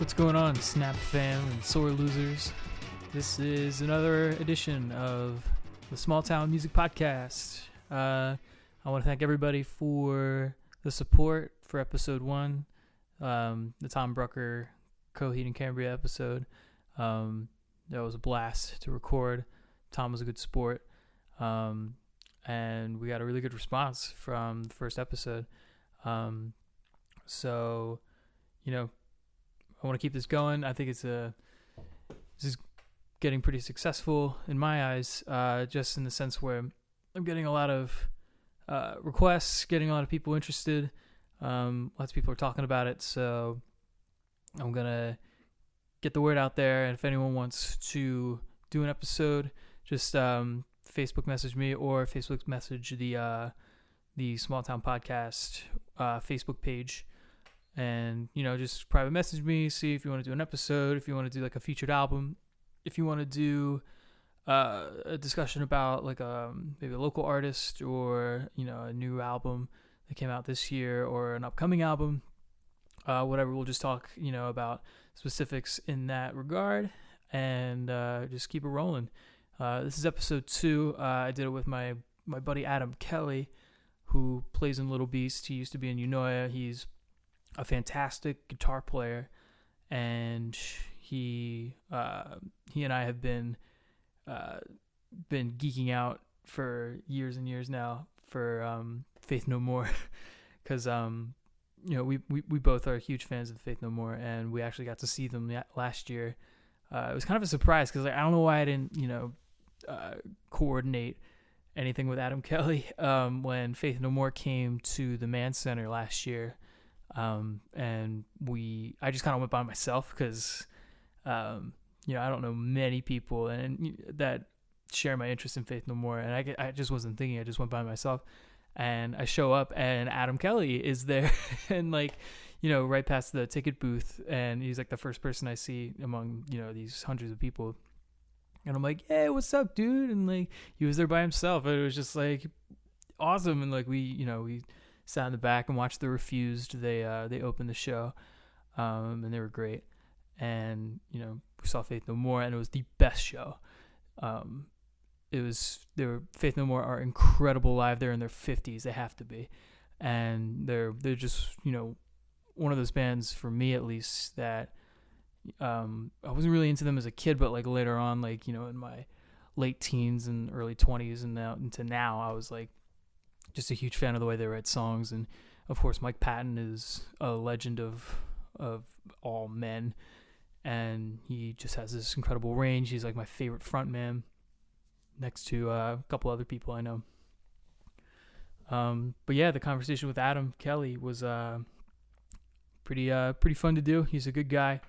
What's going on, Snap fam and sore losers? This is another edition of the Small Town Music Podcast. I want to thank everybody for the support for episode 1, the Tom Brucker Coheed and Cambria episode. That was a blast to record. Tom was a good sport, and we got a really good response from the first episode. So, you know, I want to keep this going. I think this is getting pretty successful in my eyes, just in the sense where I'm getting a lot of requests, getting a lot of people interested. Lots of people are talking about it, so I'm going to get the word out there. And if anyone wants to do an episode, just Facebook message me or Facebook message the Small Town Podcast Facebook page. And, you know, just private message me, see if you want to do an episode, if you want to do like a featured album, if you want to do a discussion about like maybe a local artist or, you know, a new album that came out this year or an upcoming album, whatever. We'll just talk, you know, about specifics in that regard and just keep it rolling. This is episode 2. I did it with my buddy Adam Kelly, who plays in Little Beast. He used to be in Eunoia. He's a fantastic guitar player, and he and I have been geeking out for years and years now for Faith No More, because you know, we both are huge fans of Faith No More, and we actually got to see them last year. It was kind of a surprise because I don't know why I didn't, you know, coordinate anything with Adam Kelly when Faith No More came to the Mann Center last year. And I just kind of went by myself because, you know, I don't know many people and that share my interest in Faith No More. And I just wasn't thinking. I just went by myself, and I show up and Adam Kelly is there and like, you know, right past the ticket booth. And he's like the first person I see among, you know, these hundreds of people. And I'm like, hey, what's up, dude? And like, he was there by himself. And it was just like awesome. And like, we sat in the back and watched The Refused. They opened the show, and they were great. And, you know, we saw Faith No More, and it was the best show. Faith No More are incredible live. They're in their 50s. They have to be. And they're just, you know, one of those bands, for me at least, that I wasn't really into them as a kid, but like later on, like, you know, in my late teens and early 20s and now into now, I was like just a huge fan of the way they write songs. And of course, Mike Patton is a legend of all men, and he just has this incredible range. He's like my favorite frontman, next to a couple other people I know. But yeah, the conversation with Adam Kelly was pretty fun to do. He's a good guy.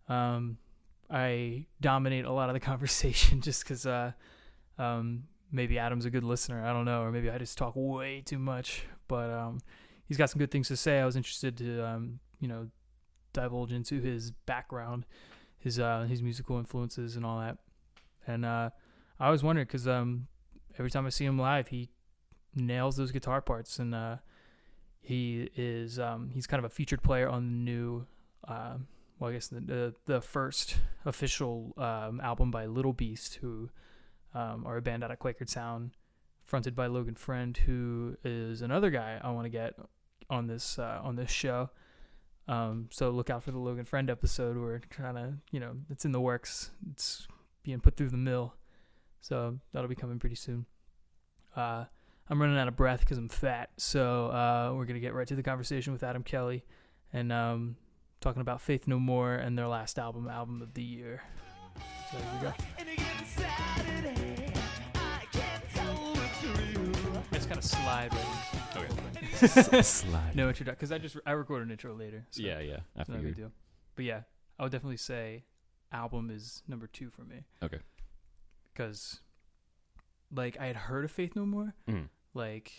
I dominate a lot of the conversation just because maybe Adam's a good listener. I don't know, or maybe I just talk way too much. But he's got some good things to say. I was interested to you know, divulge into his background, his musical influences and all that. And I always wondered because every time I see him live, he nails those guitar parts, and he's kind of a featured player on the new. Well, I guess the first official album by Little Beast, who are a band out of Quakertown, fronted by Logan Friend, who is another guy I want to get on this show. So look out for the Logan Friend episode. We're kind of, you know, it's in the works. It's being put through the mill, so that'll be coming pretty soon. I'm running out of breath because I'm fat, so we're gonna get right to the conversation with Adam Kelly, and talking about Faith No More and their last album of the year. So here we go. I just kind of slide right in. Okay. Slide. No introduction, because I record an intro later. So Yeah. I no big figured. deal. But yeah, I would definitely say album is number 2 for me. Okay. Because, like, I had heard of Faith No More, like,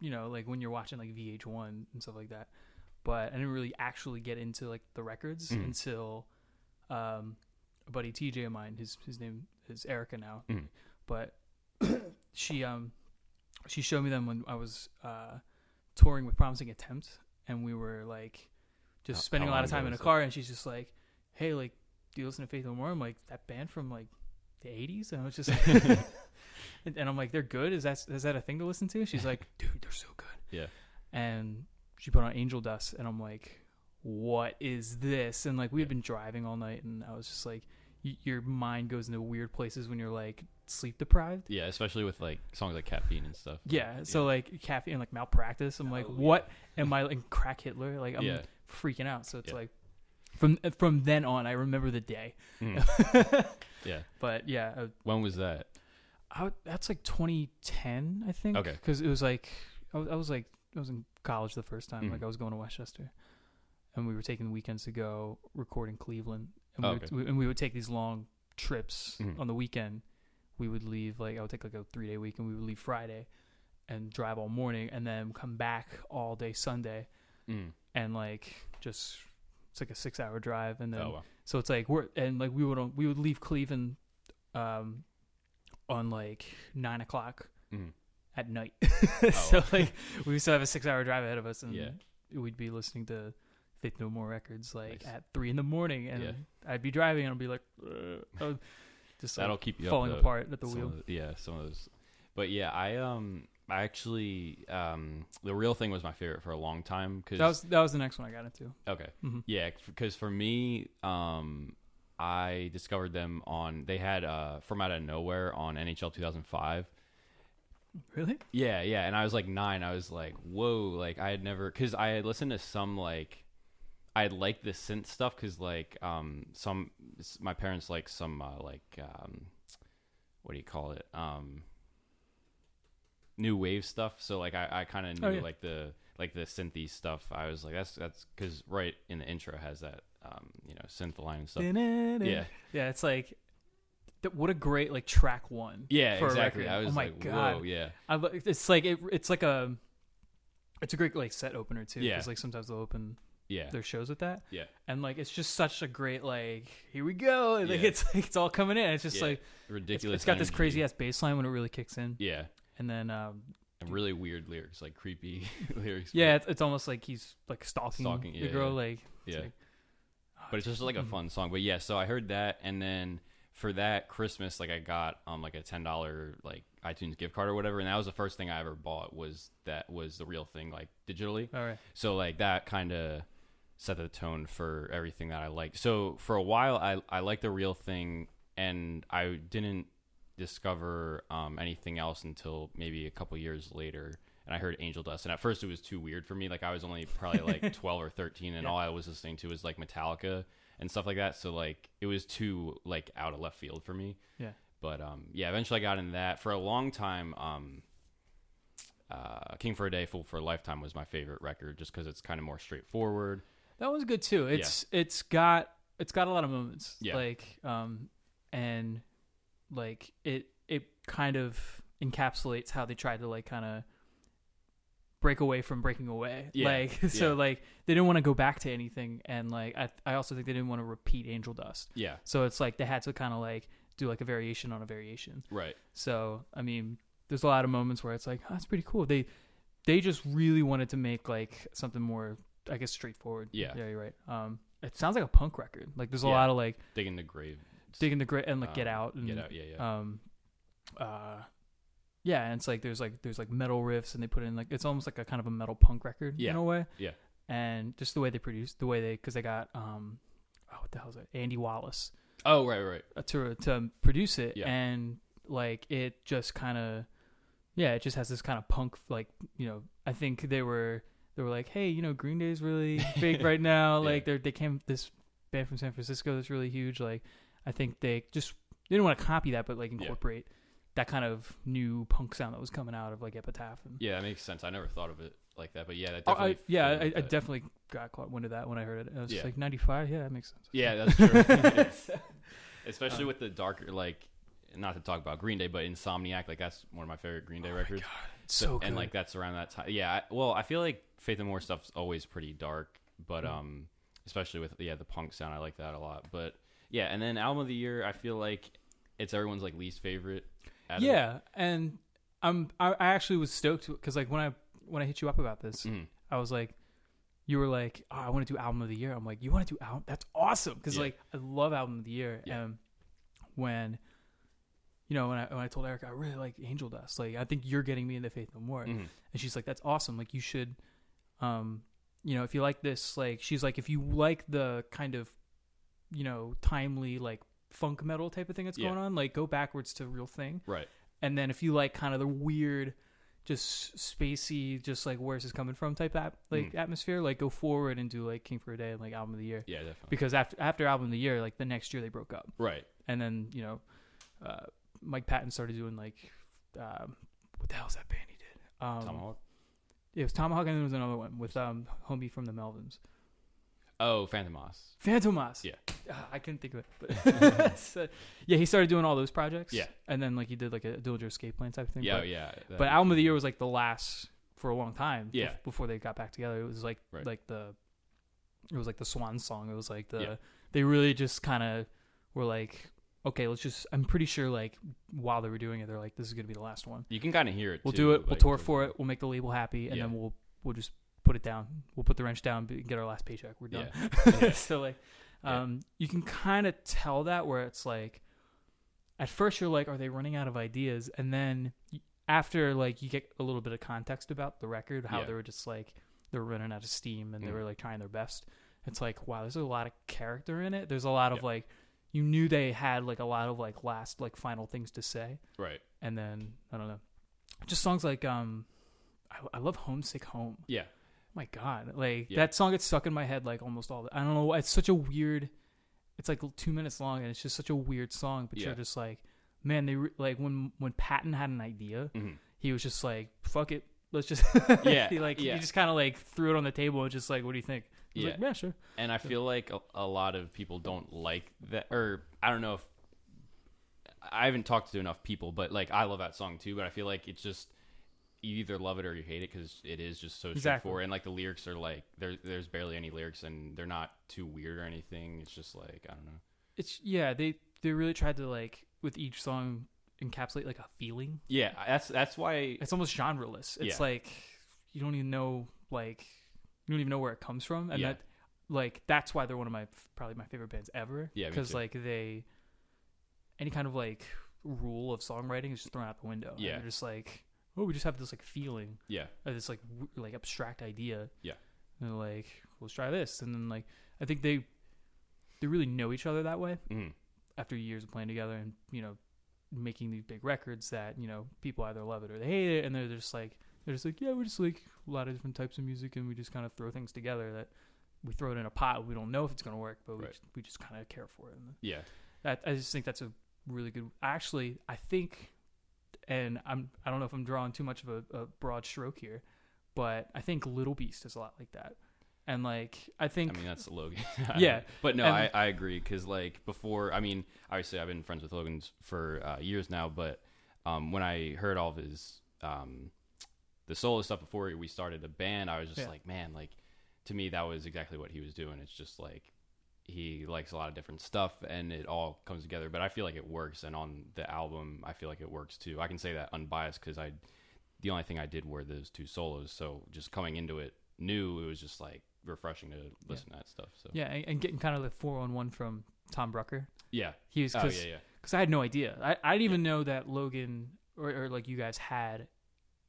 you know, like when you're watching like VH1 and stuff like that. But I didn't really actually get into like the records until a buddy TJ of mine, his name is Erica now, but she showed me them when I was touring with Promising Attempt, and we were like just spending a lot of time in a car, and she's just like, hey, like, do you listen to Faith No More? I'm like, that band from like the 80s? And I was just like, and I'm like, they're good? Is that a thing to listen to? She's like, dude, they're so good. Yeah. And she put on Angel Dust, and I'm like, what is this? And like, we had been driving all night, and I was just like, your mind goes into weird places when you're like sleep deprived. Yeah, especially with like songs like Caffeine and stuff. Yeah, so like Caffeine and like Malpractice. I'm like, what am I like Crack Hitler? Like I'm freaking out. So it's like from then on, I remember the day. Yeah. But yeah. When was that? That's like 2010, I think. Okay. Because it was like I was in college the first time. Like I was going to Westchester, and we were taking the weekends to go record in Cleveland. And we would take these long trips on the weekend. We would leave, like, I would take like a 3-day week, and we would leave Friday and drive all morning, and then come back all day Sunday. And like, just, it's like a 6-hour drive. And then, so it's like, we would leave Cleveland, on like 9 o'clock at night. So like, we still have a 6-hour drive ahead of us, and we'd be listening to Faith No More records like at 3 in the morning, and I'd be driving and I'd be like, just that'll like keep you falling up apart at the wheel. Some of those. But yeah, I actually the Real Thing was my favorite for a long time, because that was the next one I got into. Okay, yeah, because for me, I discovered them they had From Out of Nowhere on NHL 2005. Really? Yeah, and I was like 9. I was like, whoa, like I had never, because I had listened to some like, I liked the synth stuff, because like my parents like some what do you call it, new wave stuff, so like I kind of knew like the synthy stuff. I was like, that's because right in the intro has that synth line and stuff. Yeah, it's like, what a great like track one. Yeah, for exactly. A record. I was like, God. whoa, yeah. It's like it's a great like set opener too. Yeah, because like sometimes they'll open their shows with that. Yeah, and like it's just such a great like, here we go. And, like it's all coming in. It's just like ridiculous. It's got this crazy ass bass line when it really kicks in. Yeah, and then and really weird lyrics, like creepy lyrics. Yeah, it's almost like he's like stalking the girl. Like but it's just like a fun song. But yeah, so I heard that, and then for that Christmas, like I got like a $10 like iTunes gift card or whatever, and that was the first thing I ever bought, was The Real Thing, like digitally. All right. So like that kind of set the tone for everything that I liked. So for a while, I liked The Real Thing, and I didn't discover anything else until maybe a couple years later, and I heard Angel Dust, and at first it was too weird for me. Like I was only probably like 12 or 13, and all I was listening to was like Metallica and stuff like that, so like it was too like out of left field for me. But eventually I got into that. For a long time, King for a Day, Fool for a Lifetime was my favorite record, just because it's kind of more straightforward. That was good too. It's got a lot of moments. Yeah. Like and like it kind of encapsulates how they tried to like kind of break away from breaking away. So like they didn't want to go back to anything, and like I also think they didn't want to repeat Angel Dust. Yeah. So it's like they had to kind of like do like a variation on a variation. Right. So I mean, there's a lot of moments where it's like, oh, that's pretty cool. They just really wanted to make like something more, I guess, straightforward. Yeah. Yeah, you're right. It sounds like a punk record. Like there's a lot of like digging the grave and like Get Out. And, and it's like there's like metal riffs, and they put in like, it's almost like a kind of a metal punk record in a way. Yeah. And just the way they produced, because they got what the hell is it? Andy Wallace. Oh, right. To produce it, and like it just kind of, it just has this kind of punk, like, I think they were like, hey, Green Day's really big right now. Like they came, this band from San Francisco that's really huge. Like I think they didn't want to copy that, but like incorporate that kind of new punk sound that was coming out of like Epitaph. And, that makes sense. I never thought of it like that, but that definitely. I definitely got caught wind of that when I heard it. I was just like 95. Yeah, that makes sense. Yeah, that's true. Especially with the darker, like, not to talk about Green Day, but Insomniac, like that's one of my favorite Green Day records. My God, it's so good. And like that's around that time. Yeah, I feel like Faith No More stuff's always pretty dark, but especially with the punk sound, I like that a lot. But and then album of the year, I feel like it's everyone's like least favorite. And I actually was stoked because like when I hit you up about this, I was like, you were like, oh, I want to do album of the year. I'm like, you want to do album? That's awesome. Because like I love album of the year. Yeah. And when I told Erica, I really like Angel Dust. Like, I think you're getting me into Faith No More. And she's like, that's awesome. Like, you should, if you like this, like, she's like, if you like the kind of, timely, like, funk metal type of thing that's going on, like, go backwards to Real Thing. Right. And then if you like kind of the weird, just spacey, just like, where's this coming from type atmosphere, like, go forward and do like King for a Day and like Album of the Year. Yeah, definitely. Because after Album of the Year, like the next year they broke up. Right. And then, Mike Patton started doing like, what the hell's that band he did? Tomahawk? It was Tomahawk, and then there was another one with homie from the Melvins. Oh, Phantomas. Phantomas. Yeah. I couldn't think of it. But so, yeah, he started doing all those projects. Yeah. And then like he did like a Dillinger Escape Plan type of thing. Yeah, But Album of the Year was like the last for a long time. Yeah. Before they got back together. It was like right. it was like the Swan song. It was like they really just kind of were like, okay, I'm pretty sure like while they were doing it, they're like, this is going to be the last one. You can kind of hear it. We'll too, do it. We'll like, tour for it. We'll make the label happy. And then we'll just put it down. We'll put the wrench down, get our last paycheck. We're done. Yeah. So like, you can kind of tell that where it's like, at first you're like, are they running out of ideas? And then after like you get a little bit of context about the record, how they were just like, they were running out of steam and they were like trying their best. It's like, wow, there's a lot of character in it. There's a lot of like, you knew they had like a lot of like last like final things to say. Right. And then I don't know, just songs like I love Homesick Home. Yeah. My God, like that song gets stuck in my head like almost all. I don't know. It's such a weird. It's like 2 minutes long and it's just such a weird song. But you're just like, man, they like when Patton had an idea, he was just like, fuck it, let's just he just kind of like threw it on the table and just like, what do you think? Like, yeah, sure. And I feel like a lot of people don't like that, or I don't know if I haven't talked to enough people, but like I love that song too. But I feel like it's just you either love it or you hate it because it is just so straightforward. And like the lyrics are like there's barely any lyrics and they're not too weird or anything. It's just like I don't know. It's they really tried to like with each song encapsulate like a feeling. Yeah, that's why it's almost genreless. It's like you don't even know where it comes from, and that like that's why they're one of probably my favorite bands ever. Yeah, because like any kind of like rule of songwriting is just thrown out the window. Yeah, and they're just like, oh, we just have this like feeling. Yeah, or this like abstract idea. Yeah, and they're like, let's try this, and then like I think they really know each other that way after years of playing together and making these big records that people either love it or they hate it, and they're just like yeah, we're just like a lot of different types of music and we just kind of throw things together that we throw it in a pot. We don't know if it's going to work, but we just kind of care for it. And I just think that's a really good. Actually, I think, and I don't know if I'm drawing too much of a broad stroke here, but I think Little Beast is a lot like that. And like I mean that's Logan. Yeah, but no, I agree because like before, I mean obviously I've been friends with Logan for years now, but when I heard all of his the solo stuff before we started the band, I was just like, man, like to me that was exactly what he was doing. It's just like he likes a lot of different stuff and it all comes together, but I feel like it works. And on the album I feel like it works too. I can say that unbiased because the only thing I did were those two solos, so just coming into it new, it was just like refreshing to listen to that stuff. So and getting kind of the 4-on-1 from Tom Brucker. Yeah, he was because I had no idea. I didn't even know that Logan or like you guys had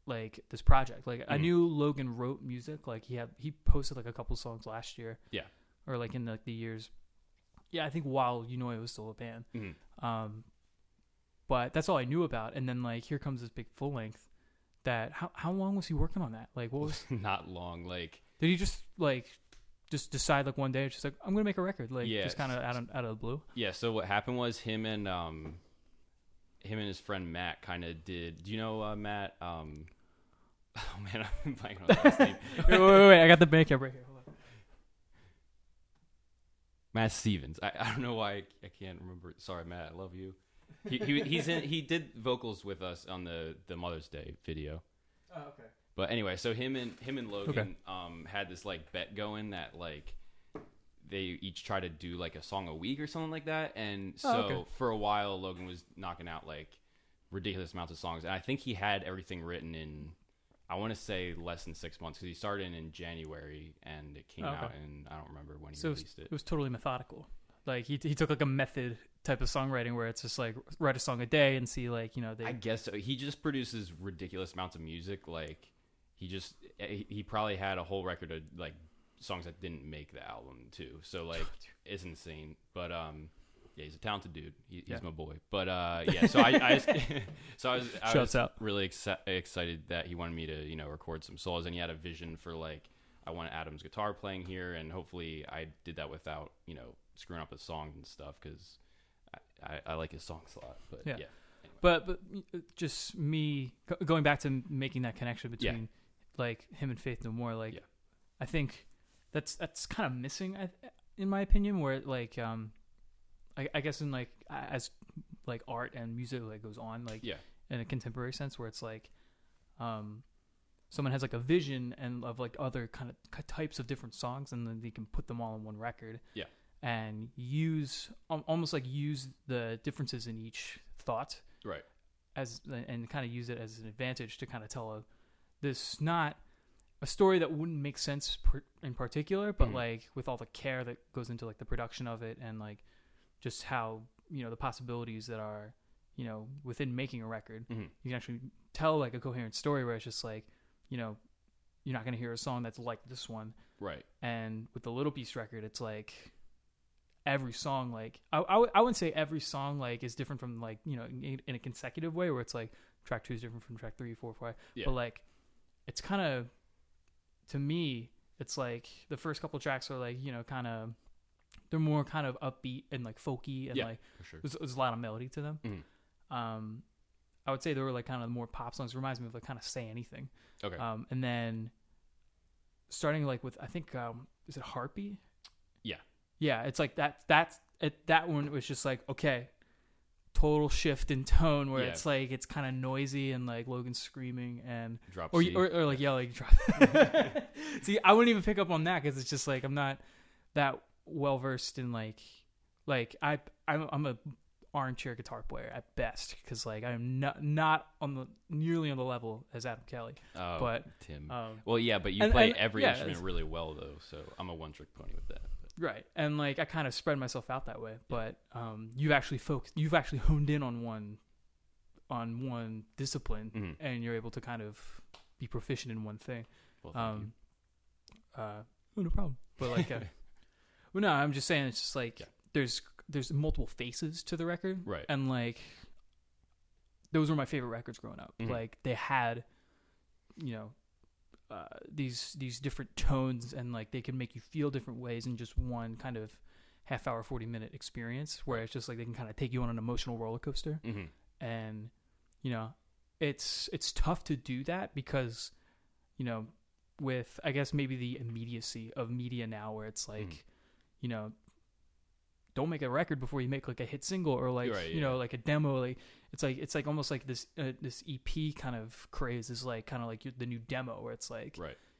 like this project. Like I knew Logan wrote music. Like he posted like a couple songs last year. Yeah, or like in the years. Yeah, I think while Eunoia was still a band. But that's all I knew about. And then like here comes this big full length. That how long was he working on that? Like what was not long. Like did he just decide like one day it's just like I'm gonna make a record like just kind of out of the blue? Yeah. So what happened was him and his friend Matt kind of did. Do you know Matt? Oh man, I'm blanking on his last name. wait! I got the band cap right here. Hold on. Matt Stevens. I don't know why I can't remember. Sorry, Matt. I love you. He did vocals with us on the Mother's Day video. Oh, okay. But anyway, so him and Logan had this like bet going that like they each try to do like a song a week or something like that. And so for a while Logan was knocking out like ridiculous amounts of songs, and I think he had everything written in I want to say less than 6 months because he started in January and it came out in, I don't remember when he released it. It was totally methodical. Like he took like a method type of songwriting where it's just like write a song a day and see like, I guess so. He just produces ridiculous amounts of music. Like he probably had a whole record of like songs that didn't make the album too. So like it's insane. But yeah, he's a talented dude. He's my boy. But so I was really excited that he wanted me to record some solos, and he had a vision for like I want Adam's guitar playing here, and hopefully I did that without screwing up his songs and stuff because I like his songs a lot. But yeah. Anyway. But just me going back to making that connection between like him and Faith No More, like I think that's kind of missing in my opinion, where like I guess in like as like art and music like goes on like in a contemporary sense, where it's like someone has like a vision and of like other kind of types of different songs, and then they can put them all in one record and use the differences in each thought and kind of use it as an advantage to kind of tell this not a story that wouldn't make sense in particular, but like with all the care that goes into like the production of it and like just how the possibilities that are within making a record. You can actually tell like a coherent story where it's just like you're not going to hear a song that's like this one, right? And with the Little Beast record, it's like every song, like I wouldn't say every song like is different from like in a consecutive way where it's like track 2 is different from track 3, 4, 5, but like it's kind of, to me, it's like the first couple tracks are like kind of, they're more kind of upbeat and like folky and like for sure. There's a lot of melody to them. I would say they were like kind of more pop songs. It reminds me of like kind of Say Anything. Okay. And then starting like with I think is it Harpy? Yeah, it's like that one was just like, okay, total shift in tone where it's like it's kind of noisy and like Logan's screaming and drop or like yelling drop. See, I wouldn't even pick up on that because it's just like I'm not that well versed in like I'm a armchair guitar player at best because like I'm not nearly on the level as Adam Kelly. Oh, but Tim. Well, yeah, but you play every instrument really well though, so I'm a one-trick pony with that. Right, and like I kind of spread myself out that way, but you've actually honed in on one discipline, and you're able to kind of be proficient in one thing. Well, thank you. No problem. But like, well, no, I'm just saying it's just like there's multiple faces to the record, right? And like those were my favorite records growing up. Like they had, these different tones, and like they can make you feel different ways in just one kind of half hour, 40-minute experience where it's just like they can kind of take you on an emotional roller coaster. And it's tough to do that because with I guess maybe the immediacy of media now where it's like don't make a record before you make like a hit single or like like a demo. Like it's like almost like this EP kind of craze is like kind of like the new demo where it's like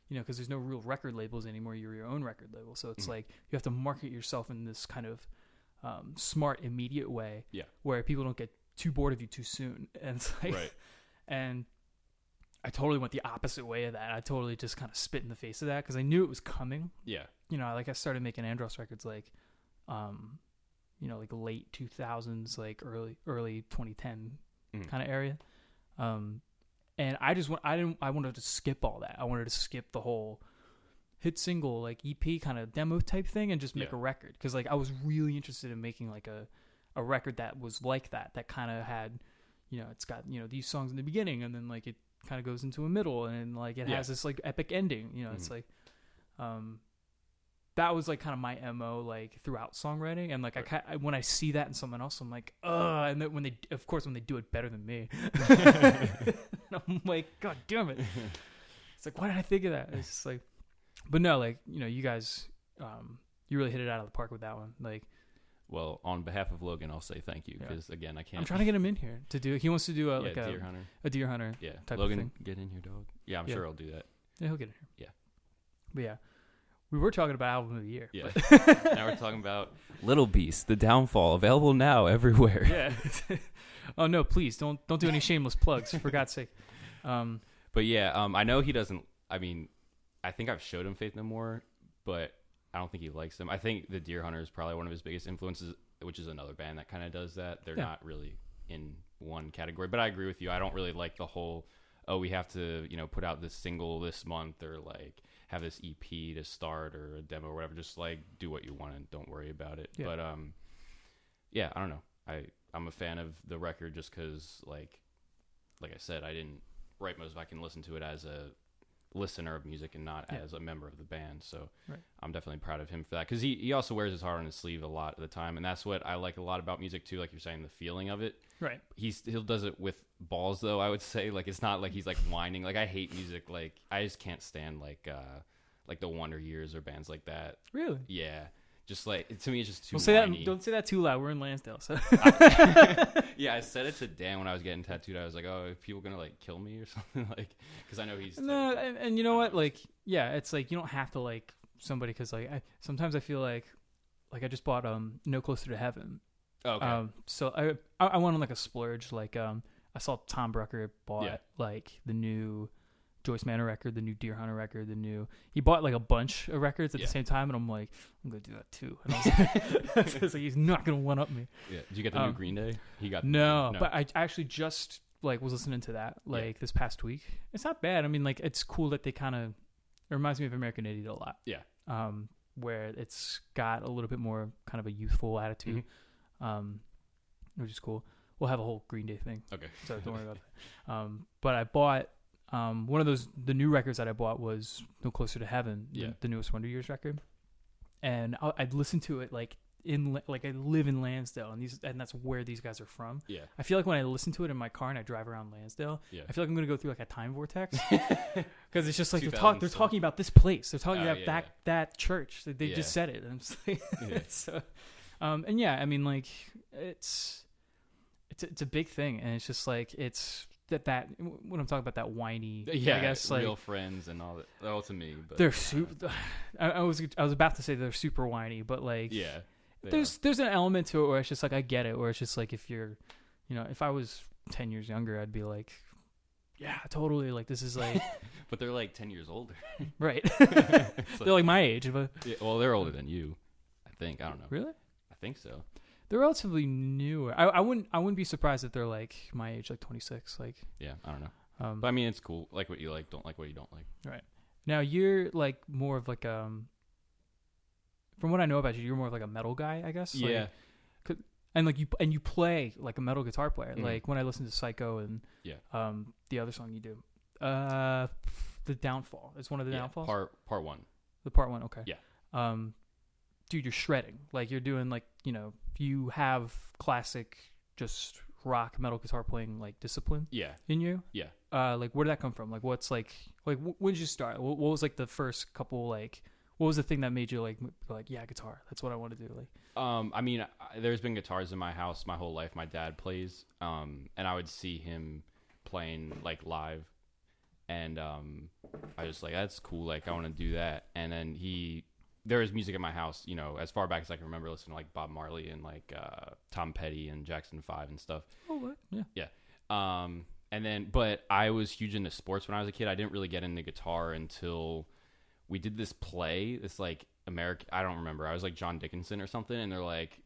because there's no real record labels anymore. You're your own record label, so it's like you have to market yourself in this kind of smart, immediate way where people don't get too bored of you too soon. And it's like and I totally went the opposite way of that. I totally just kind of spit in the face of that because I knew it was coming. Like I started making Andros records like like late 2000s, like early 2010 kind of area. And I wanted to skip all that. I wanted to skip the whole hit single, like EP kind of demo type thing and just make a record. Cause like I was really interested in making like a record that was like that kind of had, it's got, these songs in the beginning and then like it kind of goes into a middle and like it has this like epic ending, it's like, that was like kind of my MO like throughout songwriting, and like I when I see that in someone else, I'm like, ugh. And then when they do it better than me, I'm like, God damn it! It's like, why did I think of that? It's just like, but no, like you guys, you really hit it out of the park with that one. Like, well, on behalf of Logan, I'll say thank you because again, I can't. I'm trying to get him in here to do. He wants to do a deer hunter. A deer hunter. Yeah, type Logan, of thing. Get in here, dog. Yeah, I'm sure I'll do that. Yeah, he'll get in here. Yeah, but yeah. We were talking about album of the year. Yeah. Now we're talking about Little Beast, The Downfall, available now everywhere. Yeah. Oh no, please don't do any shameless plugs for God's sake. But yeah, I know he doesn't. I mean, I think I've showed him Faith No More, but I don't think he likes them. I think the Deer Hunter is probably one of his biggest influences, which is another band that kind of does that. They're not really in one category, but I agree with you. I don't really like the whole, we have to, put out this single this month, or like have this EP to start, or a demo or whatever. Just like do what you want and don't worry about it. Yeah. But I don't know. I'm a fan of the record just because like I said, I didn't write most of it. I can listen to it as a listener of music and not as a member of the band. So I'm definitely proud of him for that, because he also wears his heart on his sleeve a lot of the time, and that's what I like a lot about music too. Like you're saying, the feeling of it. Right. He'll does it with balls though. I would say, like, it's not like he's like whining. Like I hate music. Like I just can't stand like the Wonder Years or bands like that. Really? Yeah. Just like, to me, it's just too whiny. Don't say that too loud. We're in Lansdale, so. Yeah, I said it to Dan when I was getting tattooed. I was like, "Oh, are people gonna like kill me or something?" Like, because I know he's no. And you know what? Like, yeah, it's like you don't have to like somebody, because like sometimes I feel like I just bought No Closer to Heaven. Oh, okay. So I went on like a splurge. Like I saw Tom Brucker bought like the new Joyce Manor record, the new Deer Hunter record, he bought like a bunch of records at the same time, and I'm like, I'm gonna do that too. And I was like, he's not gonna one up me. Yeah. Did you get the new Green Day? He got no, but I actually just like was listening to that like this past week. It's not bad. I mean, like, it's cool that they kind of, it reminds me of American Idiot a lot. Yeah. Where it's got a little bit more kind of a youthful attitude, which is cool. We'll have a whole Green Day thing. Okay. So don't worry about that. But I bought. One of the new records that I bought was No Closer to Heaven, the newest Wonder Years record, and I'd listen to it like I live in Lansdale, and that's where these guys are from. Yeah, I feel like when I listen to it in my car and I drive around Lansdale, I feel like I'm gonna go through like a time vortex, because it's just like they're talking about this place, they're talking about that church, they just said it, and I'm just like, so, and yeah, I mean, like it's a big thing, and it's just like it's. That when I'm talking about that whiny, I guess, like real friends and all that. All to me, but they're super. I was about to say they're super whiny, but like there's an element to it where it's just like I get it. Where it's just like if you're, if I was 10 years younger, I'd be like, yeah, totally. Like this is like, but they're like 10 years older, right? They're like my age, but well, they're older than you, I think. I don't know. Really? I think so. They're relatively newer. I wouldn't be surprised if they're like my age, like 26. Like, yeah, I don't know. But I mean, it's cool. Like what you like, don't like what you don't like. Right. Now you're like more of like from what I know about you, you're more of like a metal guy, I guess. Yeah. Like, and like you play like a metal guitar player. Mm-hmm. Like when I listen to Psycho and the other song you do, The Downfall. It's one of the Downfalls. Part one. The part one. Okay. Yeah. Dude, you're shredding. Like you're doing like, you have classic just rock metal guitar playing like discipline in you. Yeah. Like where did that come from? Like what's like when did you start? What was like the first couple, like what was the thing that made you like yeah, guitar, that's what I want to do? Like I mean, there's been guitars in my house my whole life. My dad plays and I would see him playing like live, and I was like, that's cool, like I want to do that. And then there is music in my house, as far back as I can remember, listening to like Bob Marley and like Tom Petty and Jackson 5 and stuff. Oh, what? Yeah. Yeah. And then, but I was huge into sports when I was a kid. I didn't really get into guitar until we did this play, this like I don't remember. I was like John Dickinson or something, and they're like,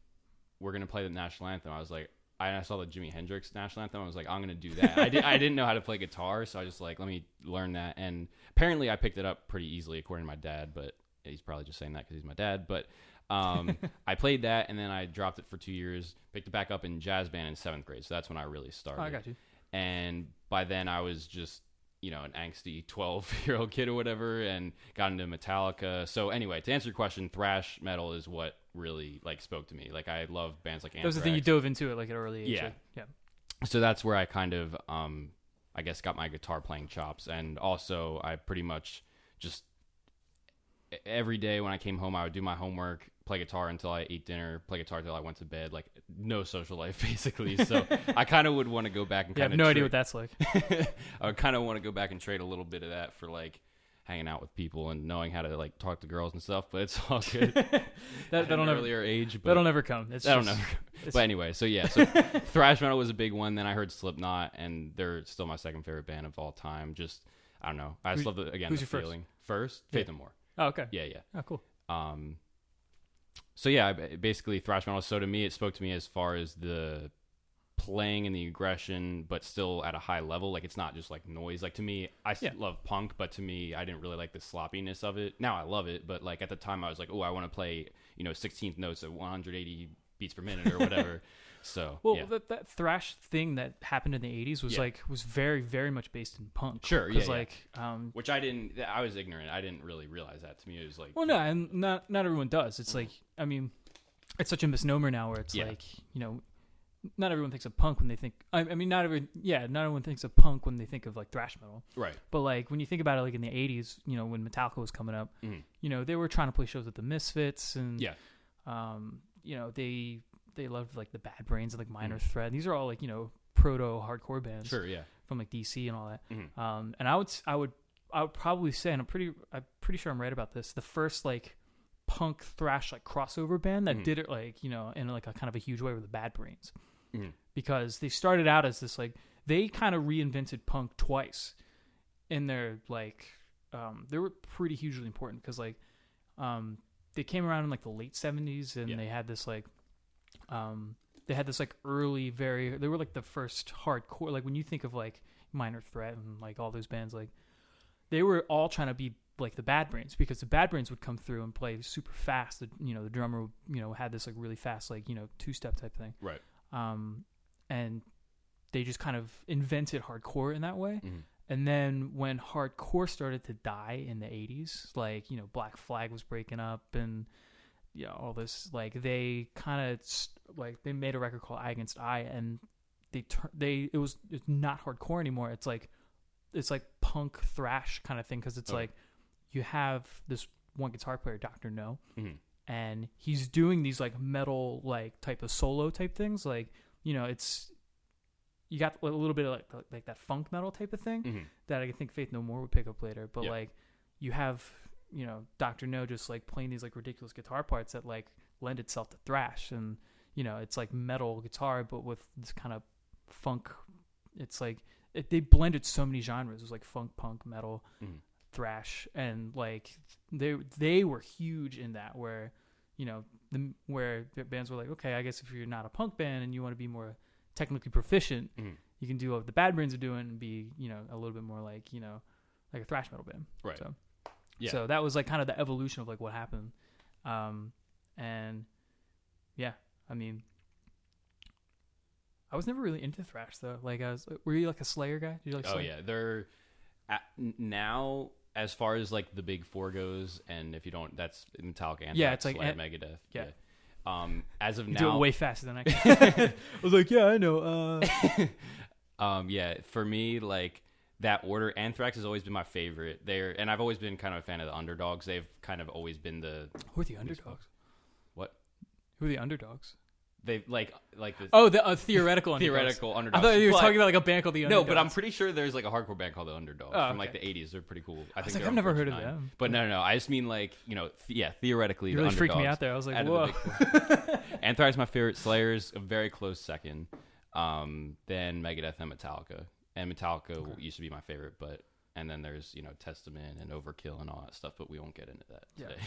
we're going to play the national anthem. I was like, I saw the Jimi Hendrix national anthem. I was like, I'm going to do that. I didn't know how to play guitar, so I just like, let me learn that. And apparently I picked it up pretty easily, according to my dad, but he's probably just saying that because he's my dad. But I played that, and then I dropped it for 2 years, picked it back up in jazz band in 7th grade. So that's when I really started. Oh, I got you. And by then I was just, an angsty 12-year-old kid or whatever, and got into Metallica. So anyway, to answer your question, thrash metal is what really like spoke to me. Like I love bands like Anthrax. That was the thing, you dove into it like at an early age. Yeah. Yeah. So that's where I kind of, I guess, got my guitar playing chops. And also I pretty much just every day when I came home, I would do my homework, play guitar until I ate dinner, play guitar until I went to bed. Like no social life basically. So I kind of would want to go back and kind of have no idea what that's like. I would kind of want to go back and trade a little bit of that for like hanging out with people and knowing how to like talk to girls and stuff. But it's all good. That'll never, earlier age. But that'll never come. That'll never. But anyway, so yeah, so thrash metal was a big one. Then I heard Slipknot, and they're still my second favorite band of all time. Just I don't know. I just love the who's your feeling. First, Faith No More. Oh, okay. Yeah. Oh, cool. So yeah, basically thrash metal. So to me, it spoke to me as far as the playing and the aggression, but still at a high level. Like it's not just like noise. Like to me, I love punk, but to me, I didn't really like the sloppiness of it. Now I love it, but like at the time, I was like, oh, I want to play 16th notes at 180 beats per minute or whatever. So that thrash thing that happened in the 80s was very, very much based in punk. Sure, which I was ignorant. I didn't really realize that. To me, it was like, well, no, and not everyone does. It's like, I mean, it's such a misnomer now where it's like, not everyone thinks of punk when they think. I mean, not everyone thinks of punk when they think of like thrash metal. Right. But like when you think about it, like in the 80s, when Metallica was coming up, they were trying to play shows with the Misfits and they loved like the Bad Brains and like Minor Threat. These are all like proto hardcore bands. Sure, yeah. From like DC and all that. And I would probably say, and I'm pretty sure I'm right about this, the first like punk thrash like crossover band that did it like in like a kind of a huge way were the Bad Brains, because they started out as this like they kind of reinvented punk twice in their like they were pretty hugely important because like they came around in like the late 70s and they had this like early they were like the first hardcore, like when you think of like Minor Threat and like all those bands, like they were all trying to be like the Bad Brains, because the Bad Brains would come through and play super fast. The drummer had this like really fast like two-step type thing, right? And they just kind of invented hardcore in that way. And then when hardcore started to die in the 80s, like Black Flag was breaking up and all this, like they kind of like they made a record called Eye Against Eye, and it's not hardcore anymore. It's like punk thrash kind of thing, because it's like you have this one guitar player, Dr. No, and he's doing these like metal like type of solo type things, like it's you got a little bit of like that funk metal type of thing that I think Faith No More would pick up later, but like you have Dr. No just like playing these like ridiculous guitar parts that like lend itself to thrash, and it's like metal guitar but with this kind of funk. It's like they blended so many genres. It was like funk, punk, metal, thrash, and like they were huge in that, where where the bands were like, okay, I guess if you're not a punk band and you want to be more technically proficient, you can do what the Bad Brains are doing and be a little bit more like like a thrash metal band, right? So that was like kind of the evolution of like what happened. And yeah, I mean, I was never really into thrash though. Like were you like a Slayer guy? Did you like Slayer? Oh yeah, they're now as far as like the big four goes, and if you don't, that's Metallica, Anthrax, it's like Slayer, Megadeth. Yeah. As of you now, do it way faster than I can. I was like, yeah, I know. Yeah, for me, like that order, Anthrax has always been my favorite. And I've always been kind of a fan of the Underdogs. They've kind of always been the. Who are the Underdogs? What? Who are the Underdogs? They like the theoretical underdogs. Theoretical Underdogs. I thought you were talking about like a band called the Underdogs. No, but I'm pretty sure there's like a hardcore band called the Underdogs from like the 80s. They're pretty cool. I think I've never heard of them. But no. I just mean like theoretically. You really freaked me out there. I was like, whoa. Anthrax is my favorite. Slayer's a very close second. Then Megadeth and Metallica. And Metallica used to be my favorite, and then there's Testament and Overkill and all that stuff, but we won't get into that today.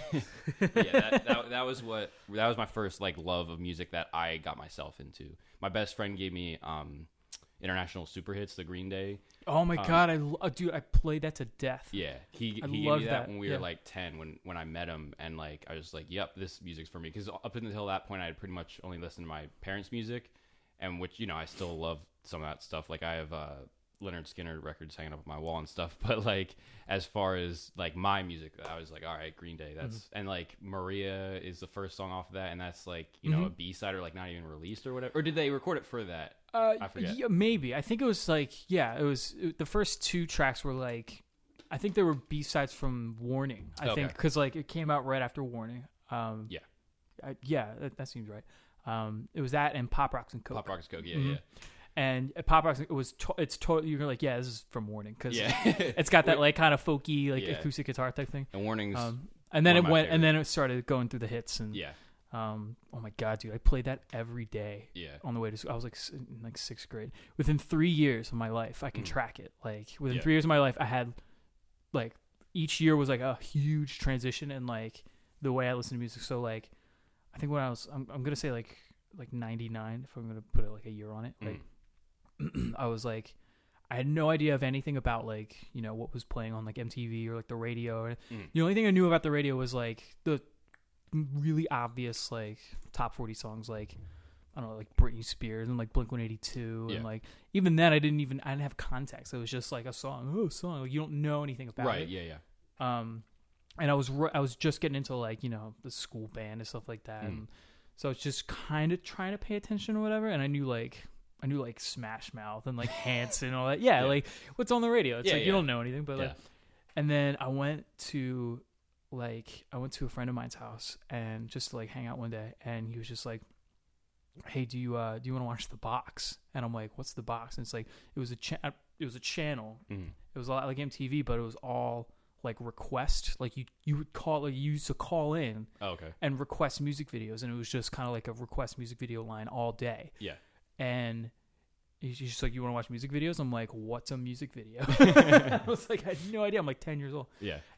Yeah, that was my first like love of music that I got myself into. My best friend gave me International Super Hits, the Green Day. Oh my god, I played that to death. Yeah, he gave me that when we were like 10 when I met him, and like I was like, yep, this music's for me, because up until that point I had pretty much only listened to my parents' music, and which I still love some of that stuff. Like I have Leonard Skinner records hanging up on my wall and stuff, but like as far as like my music, I was like, all right, Green Day, that's and like Maria is the first song off of that, and that's like a B-side or like not even released or whatever, or did they record it for that? I forget. Yeah, maybe. I think it was like the first two tracks were like, I think there were B-sides from Warning. I think because like it came out right after Warning. That seems right. It was that and Pop Rocks and Coke. Pop Rocks and Coke, yeah. And Pop Rocks, it's totally, you're like, yeah, this is from Warning, because it's got that like kind of folky like acoustic guitar type thing. And Warning's and then it started going through the hits, and oh my god, dude, I played that every day. On the way to school. I was like in 6th grade. Within 3 years of my life, I can track it. Like within 3 years of my life, I had like each year was like a huge transition in like the way I listen to music. So like I think when I'm gonna say like 99 if I'm gonna put it like a year on it. Like I was like, I had no idea of anything about like, you know, what was playing on like MTV or like the radio. The only thing I knew about the radio was like the really obvious like top 40 songs, like I don't know, like Britney Spears and like Blink-182 and like even then I didn't have context. It was just like a song, like you don't know anything about it. And I was just getting into like, you know, the school band and stuff like that. And so I was just kind of trying to pay attention or whatever, and I knew like Smash Mouth and like Hanson and all that. Like what's on the radio? It's like you don't know anything, but like. And then I went to a friend of mine's house and just to like hang out one day, and he was just like, "Hey, do you want to watch The Box?" And I'm like, "What's The Box?" And it's like it was a channel. It was a lot like MTV, but it was all like request. Like you would call, like you used to call in and request music videos, and it was just kind of like a request music video line all day. And he's just like, "You want to watch music videos?" I'm like, "What's a music video?" I was like, I had no idea. I'm like 10 years old.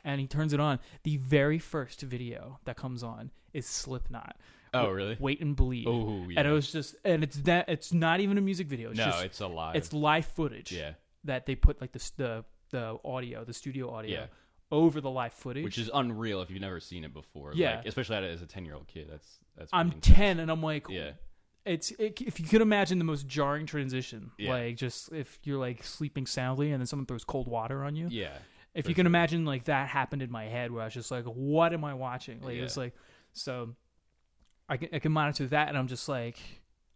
And he turns it on. The very first video that comes on is Slipknot. Oh, really? Wait and Bleed. Oh, yeah. And it was just, and it's not even a music video. It's a live. It's live footage. That they put like the audio, the studio audio over the live footage, which is unreal if you've never seen it before. Like, especially as a 10-year-old kid. That's. I'm intense. 10 and I'm like, if you could imagine the most jarring transition, like just if you're like sleeping soundly and then someone throws cold water on you. If you can imagine like that happened in my head where I was just like, what am I watching? Like it's like, so I can monitor that and I'm just like,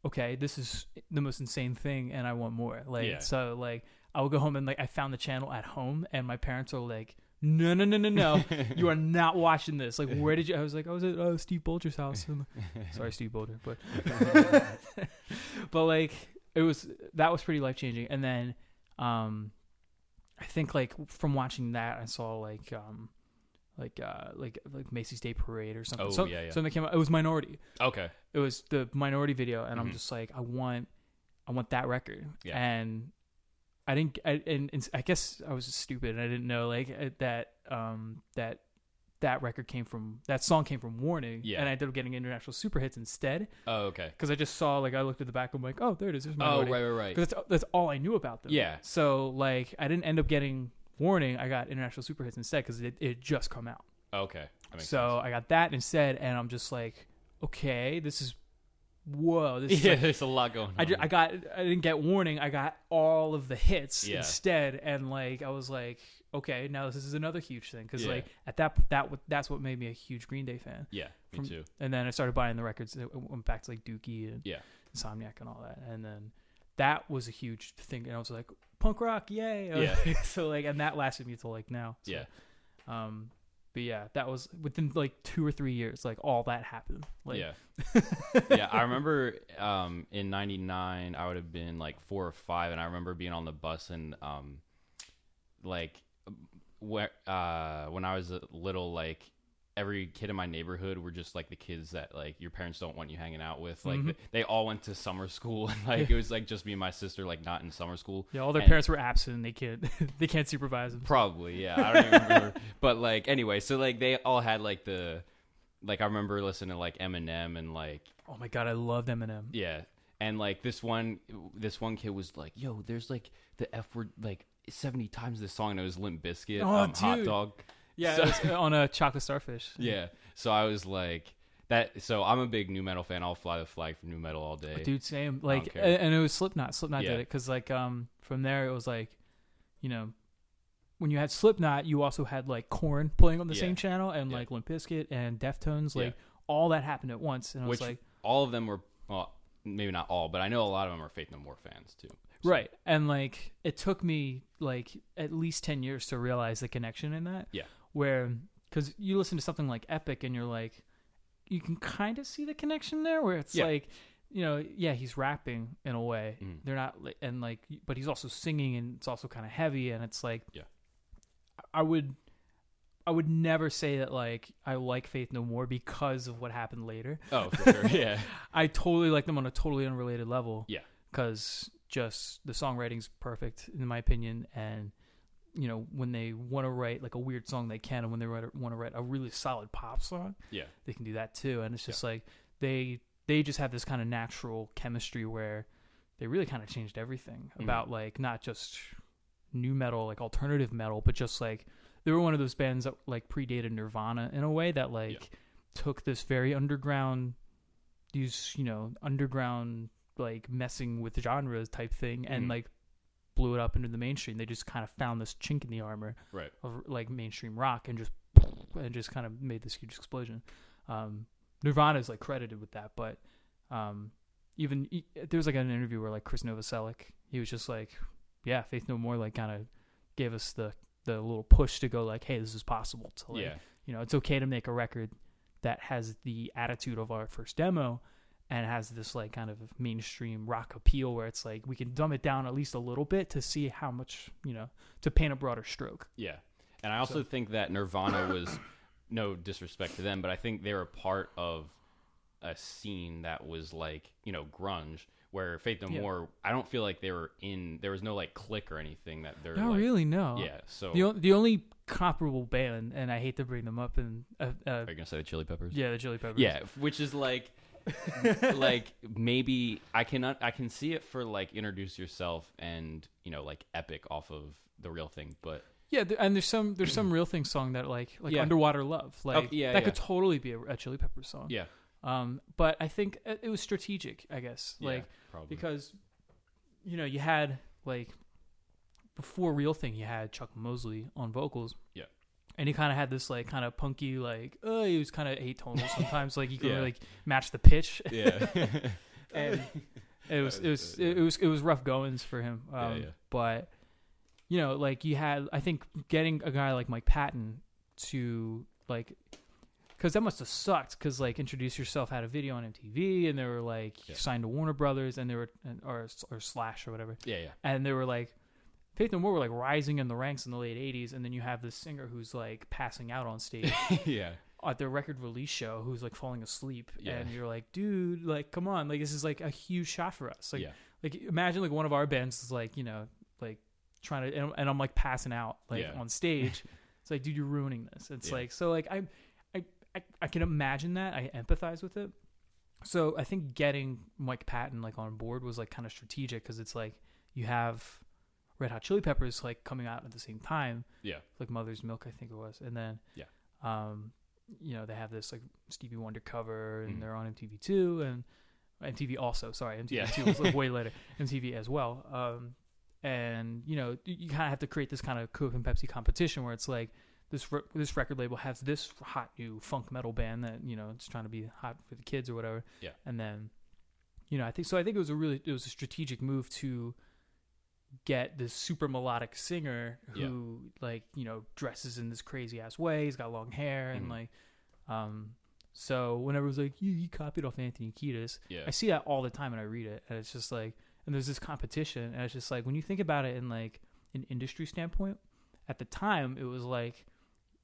okay, this is the most insane thing and I want more. Like so like I would go home and like I found the channel at home and my parents are like, no, you are not watching this. Like, where did you? I was like, I was at Steve Bolger's house. Sorry, Steve Bolger, but but like that was pretty life changing. And then I think like from watching that, I saw like Macy's Day Parade or something. Something that came out. It was Minority. Okay. It was the Minority video, and I'm just like, I want that record. And I didn't. I guess I was stupid, and I didn't know like that song came from Warning, and I ended up getting international super hits instead. Oh, okay. Because I just saw like I looked at the back, I'm like, oh, there it is. There's Minority. Oh, right. Because that's all I knew about them. Yeah. So like I didn't end up getting Warning. I got international super hits instead because it had just come out. Okay. That makes so sense. I got that instead, and I'm just like, okay, this is. Whoa! This is there's a lot going on. I didn't get Warning. I got all of the hits instead, and like I was like, okay, now this is another huge thing because like at that's what made me a huge Green Day fan. Yeah, me too. And then I started buying the records. It went back to like Dookie and Insomniac and all that, and then that was a huge thing. And I was like, punk rock, yay! So like, and that lasted me until like now. So, but yeah, that was within like 2 or 3 years. Like all that happened. Like, I remember in '99 I would have been like 4 or 5, and I remember being on the bus and like when I was a little, like every kid in my neighborhood were just like the kids that like your parents don't want you hanging out with. Like they all went to summer school, and like it was like just me and my sister like not in summer school. Yeah, all their parents were absent. They can't supervise them. Probably, I don't even remember. But like anyway, so like they all had like I remember listening to like Eminem and like, oh my god, I loved Eminem. Yeah, and like this one kid was like, yo, there's like the F word like 70 times this song, and it was Limp Bizkit, Hot Dog. Yeah, so, it was on a Chocolate Starfish. Yeah, so I was like that. So I'm a big nu metal fan. I'll fly the flag for nu metal all day. Dude, same. Like, and it was Slipknot. Slipknot did it because like from there it was like, you know, when you had Slipknot, you also had like Korn playing on the same channel, and like Limp Bizkit and Deftones. Like all that happened at once, and I was like, all of them were, well, maybe not all, but I know a lot of them are Faith No More fans too. So. Right, and like it took me like at least 10 years to realize the connection in that. Yeah. Where, because you listen to something like Epic and you're like, you can kind of see the connection there where it's like, you know, he's rapping in a way. They're not, and like, but he's also singing and it's also kind of heavy, and it's like, I would never say that like I like Faith No More because of what happened later. Oh, for sure. Yeah. I totally like them on a totally unrelated level. Yeah. Because just the songwriting's perfect in my opinion, and you know, when they want to write like a weird song, they can, and when they want to write a really solid pop song, they can do that too. And it's just like they just have this kind of natural chemistry where they really kind of changed everything about like not just new metal, like alternative metal, but just like they were one of those bands that like predated Nirvana in a way that like took this very underground, these, you know, underground like messing with genres type thing and like blew it up into the mainstream. They just kind of found this chink in the armor of like mainstream rock and just kind of made this huge explosion. Nirvana is like credited with that, but even there was like an interview where like Chris Novoselic, he was just like, yeah, Faith No More like kind of gave us the little push to go like, hey, this is possible to like, you know, it's okay to make a record that has the attitude of our first demo and has this like kind of mainstream rock appeal where it's like we can dumb it down at least a little bit to see how much, you know, to paint a broader stroke. Yeah. And I also think that Nirvana was, no disrespect to them, but I think they were part of a scene that was like, you know, grunge, where Faith No More, I don't feel like there was no like clique or anything that they're no, like, really, no. Yeah. So the only comparable band, and I hate to bring them up, and are you gonna say the Chili Peppers? Yeah, the Chili Peppers. Yeah, which is like like maybe I can see it for like Introduce Yourself and, you know, like Epic off of The Real Thing, but yeah, and there's some Real Thing song that like Underwater Love, like that could totally be a Chili Peppers song. Yeah. But I think it was strategic, I guess, like because, you know, you had like before Real Thing, you had Chuck Mosley on vocals. Yeah. And he kind of had this like kind of punky, like, he was kind of atonal sometimes, like you could like match the pitch. Yeah. And it was rough goings for him. But you know, like you had, I think getting a guy like Mike Patton to like, because that must have sucked, because like Introduce Yourself had a video on MTV and they were like signed to Warner Brothers and they were or Slash or whatever. Yeah. And they were like, Faith No More were like rising in the ranks in the late 80s, and then you have this singer who's like passing out on stage at their record release show who's like falling asleep, and you're like, dude, like, come on, like this is like a huge shot for us. Like, like imagine like one of our bands is like, you know, like trying to, and I'm like passing out like on stage. It's like, dude, you're ruining this. It's like, so like I can imagine that. I empathize with it. So I think getting Mike Patton like on board was like kind of strategic, because it's like you have Red Hot Chili Peppers like coming out at the same time, like Mother's Milk, I think it was, and then you know, they have this like Stevie Wonder cover, and they're on MTV too, and MTV also. Sorry, MTV too was like way later. MTV as well, and you know, you kind of have to create this kind of Coke and Pepsi competition where it's like this record label has this hot new funk metal band that, you know, it's trying to be hot for the kids or whatever, and then, you know, I think it was a strategic move to get this super melodic singer who like, you know, dresses in this crazy ass way. He's got long hair and like, so whenever it was like, you copied off Anthony Kiedis, I see that all the time and I read it, and it's just like, and there's this competition, and it's just like, when you think about it in like an industry standpoint, at the time it was like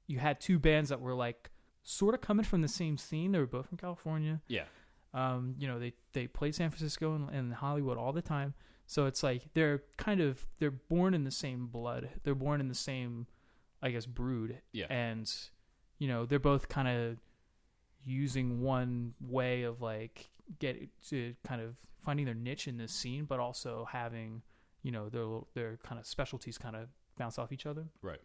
you had two bands that were like sort of coming from the same scene. They were both from California. Yeah. You know, they played San Francisco and Hollywood all the time. So it's like they're born in the same blood. They're born in the same, I guess, brood. Yeah. And, you know, they're both kind of using one way of like get to kind of finding their niche in this scene, but also having, you know, their kind of specialties kind of bounce off each other. Right.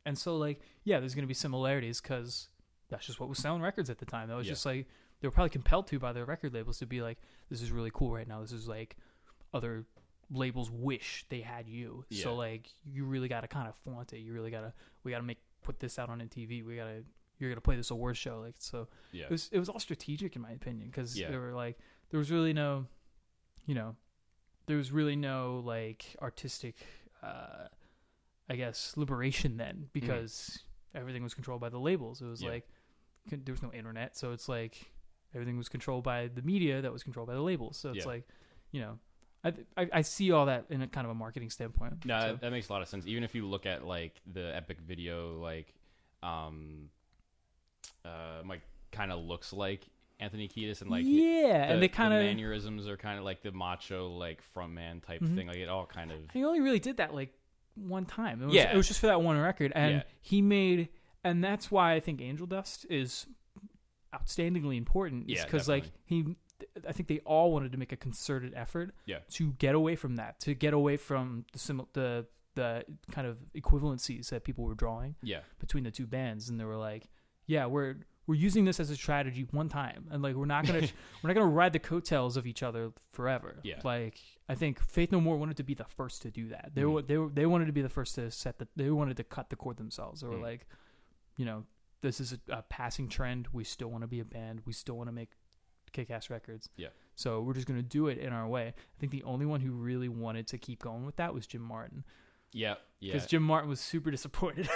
And so like, yeah, there's going to be similarities because that's just what was selling records at the time. That was just like, they were probably compelled to by their record labels to be like, this is really cool right now. This is like other labels wish they had you. Yeah. So like, you really got to kind of flaunt it. You really got to, we got to put this out on MTV. You're going to play this award show. Like, so it was all strategic in my opinion. Cause they were like, there was really no, you know, there was really no like artistic, I guess, liberation then, because everything was controlled by the labels. It was like, there was no internet. So it's like everything was controlled by the media that was controlled by the labels. So it's like, you know, I see all that in a kind of a marketing standpoint. No, so. That makes a lot of sense. Even if you look at like the Epic video, like, Mike kind of looks like Anthony Kiedis, and like and they kind of mannerisms are kind of like the macho like frontman type thing. Like it all kind of. He only really did that like one time. It was just for that one record, and he made, and that's why I think Angel Dust is outstandingly important. Because like I think they all wanted to make a concerted effort to get away from that, to get away from the kind of equivalencies that people were drawing between the two bands, and they were like, we're using this as a strategy one time, and like we're not gonna ride the coattails of each other forever. Like I think Faith No More wanted to be the first to do that. They wanted to be the first to they wanted to cut the cord themselves. They were like, this is a passing trend. We still want to be a band. We still want to make kick-ass records. So we're just gonna do it in our way. I think the only one who really wanted to keep going with that was Jim Martin. Because Jim Martin was super disappointed.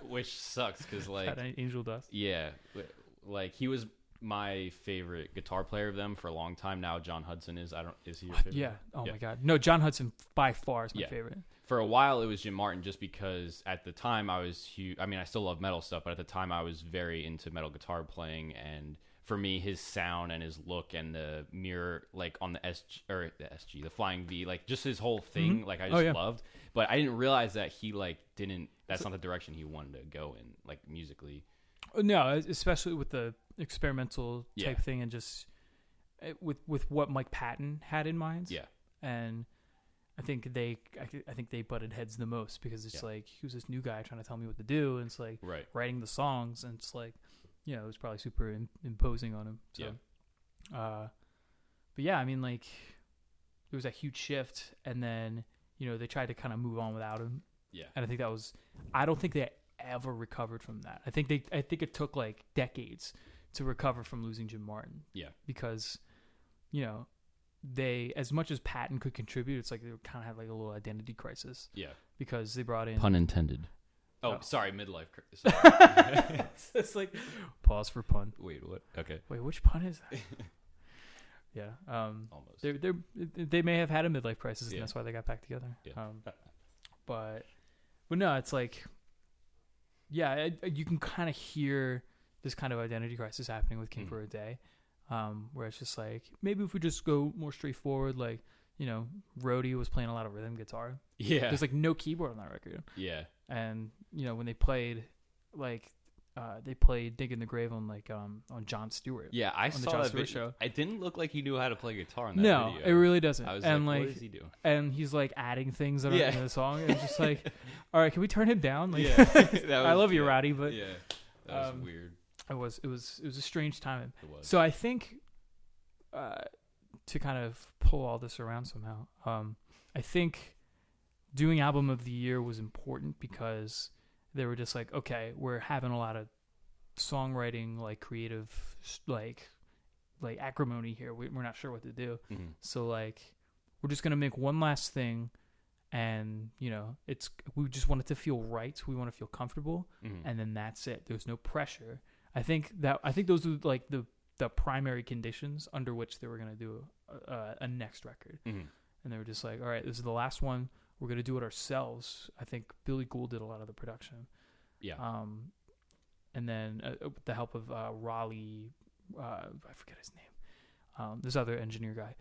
Which sucks because like Angel Dust. Like he was my favorite guitar player of them for a long time. Now John Hudson is. Is he your favorite? My god, no, John Hudson by far is my favorite. For a while it was Jim Martin, just because at the time I was huge. I mean, I still love metal stuff, but at the time I was very into metal guitar playing, and for me, his sound and his look and the mirror, like on the Flying V, like just his whole thing, like I just loved. But I didn't realize that he like that's not the direction he wanted to go in, like musically. No, especially with the experimental type thing, and just with what Mike Patton had in mind. And I think they butted heads the most, because it's like he was this new guy trying to tell me what to do, and it's like writing the songs, and it's like, it was probably super imposing on him. So, but yeah, I mean, like, it was a huge shift, and then, they tried to kind of move on without him. And I think I don't think they ever recovered from that. I think it took like decades to recover from losing Jim Martin. Because, they, as much as Patton could contribute, it's like they kind of had like a little identity crisis. Because they brought in... Pun intended. Oh, sorry, midlife crisis. It's like, pause for pun. Wait, what? Okay. Wait, which pun is that? Almost. They may have had a midlife crisis, and that's why they got back together. But no, it's like, you can kind of hear this kind of identity crisis happening with King for a Day, where it's just like, maybe if we just go more straightforward, like, Rhodey was playing a lot of rhythm guitar. There's like no keyboard on that record. And when they played, like, they played "Dig in the Grave" on like on Jon Stewart. I saw that video. Show. It didn't look like he knew how to play guitar in that video. No, it really doesn't. I was like, what is he doing? And he's like adding things that aren't in the song. And it's just like, all right, can we turn him down? Like, I love you, Roddy, but that was weird. It was a strange time. It was. So I think, to kind of pull all this around somehow, I think doing album of the year was important, because they were just like, okay, we're having a lot of songwriting, like creative, like acrimony here. We're not sure what to do. So like, we're just going to make one last thing, and we just want it to feel right. We want to feel comfortable. And then that's it. There's no pressure. I think those are like the primary conditions under which they were going to do a next record. And they were just like, all right, this is the last one. We're going to do it ourselves. I think Billy Gould did a lot of the production. And then with the help of Raleigh, I forget his name, this other engineer guy.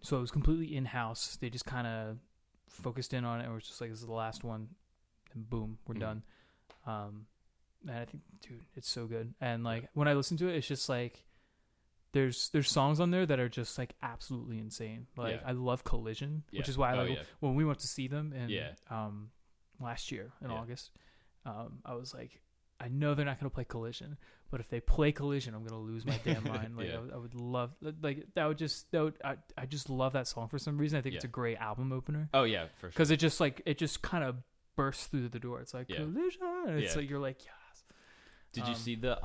So it was completely in-house. They just kind of focused in on it, and it was just like, this is the last one, and boom, we're done. And I think, dude, it's so good. And like, when I listen to it, it's just like, there's songs on there that are just like absolutely insane. Like, I love Collision, which is why when we went to see them in last year in August, I was like, I know they're not going to play Collision, but if they play Collision, I'm going to lose my damn mind. Like, I would love, like, I just love that song for some reason. I think it's a great album opener. Oh yeah, for sure. Because it just kind of bursts through the door. It's like Collision, and it's like, you're like, yes. Did you see the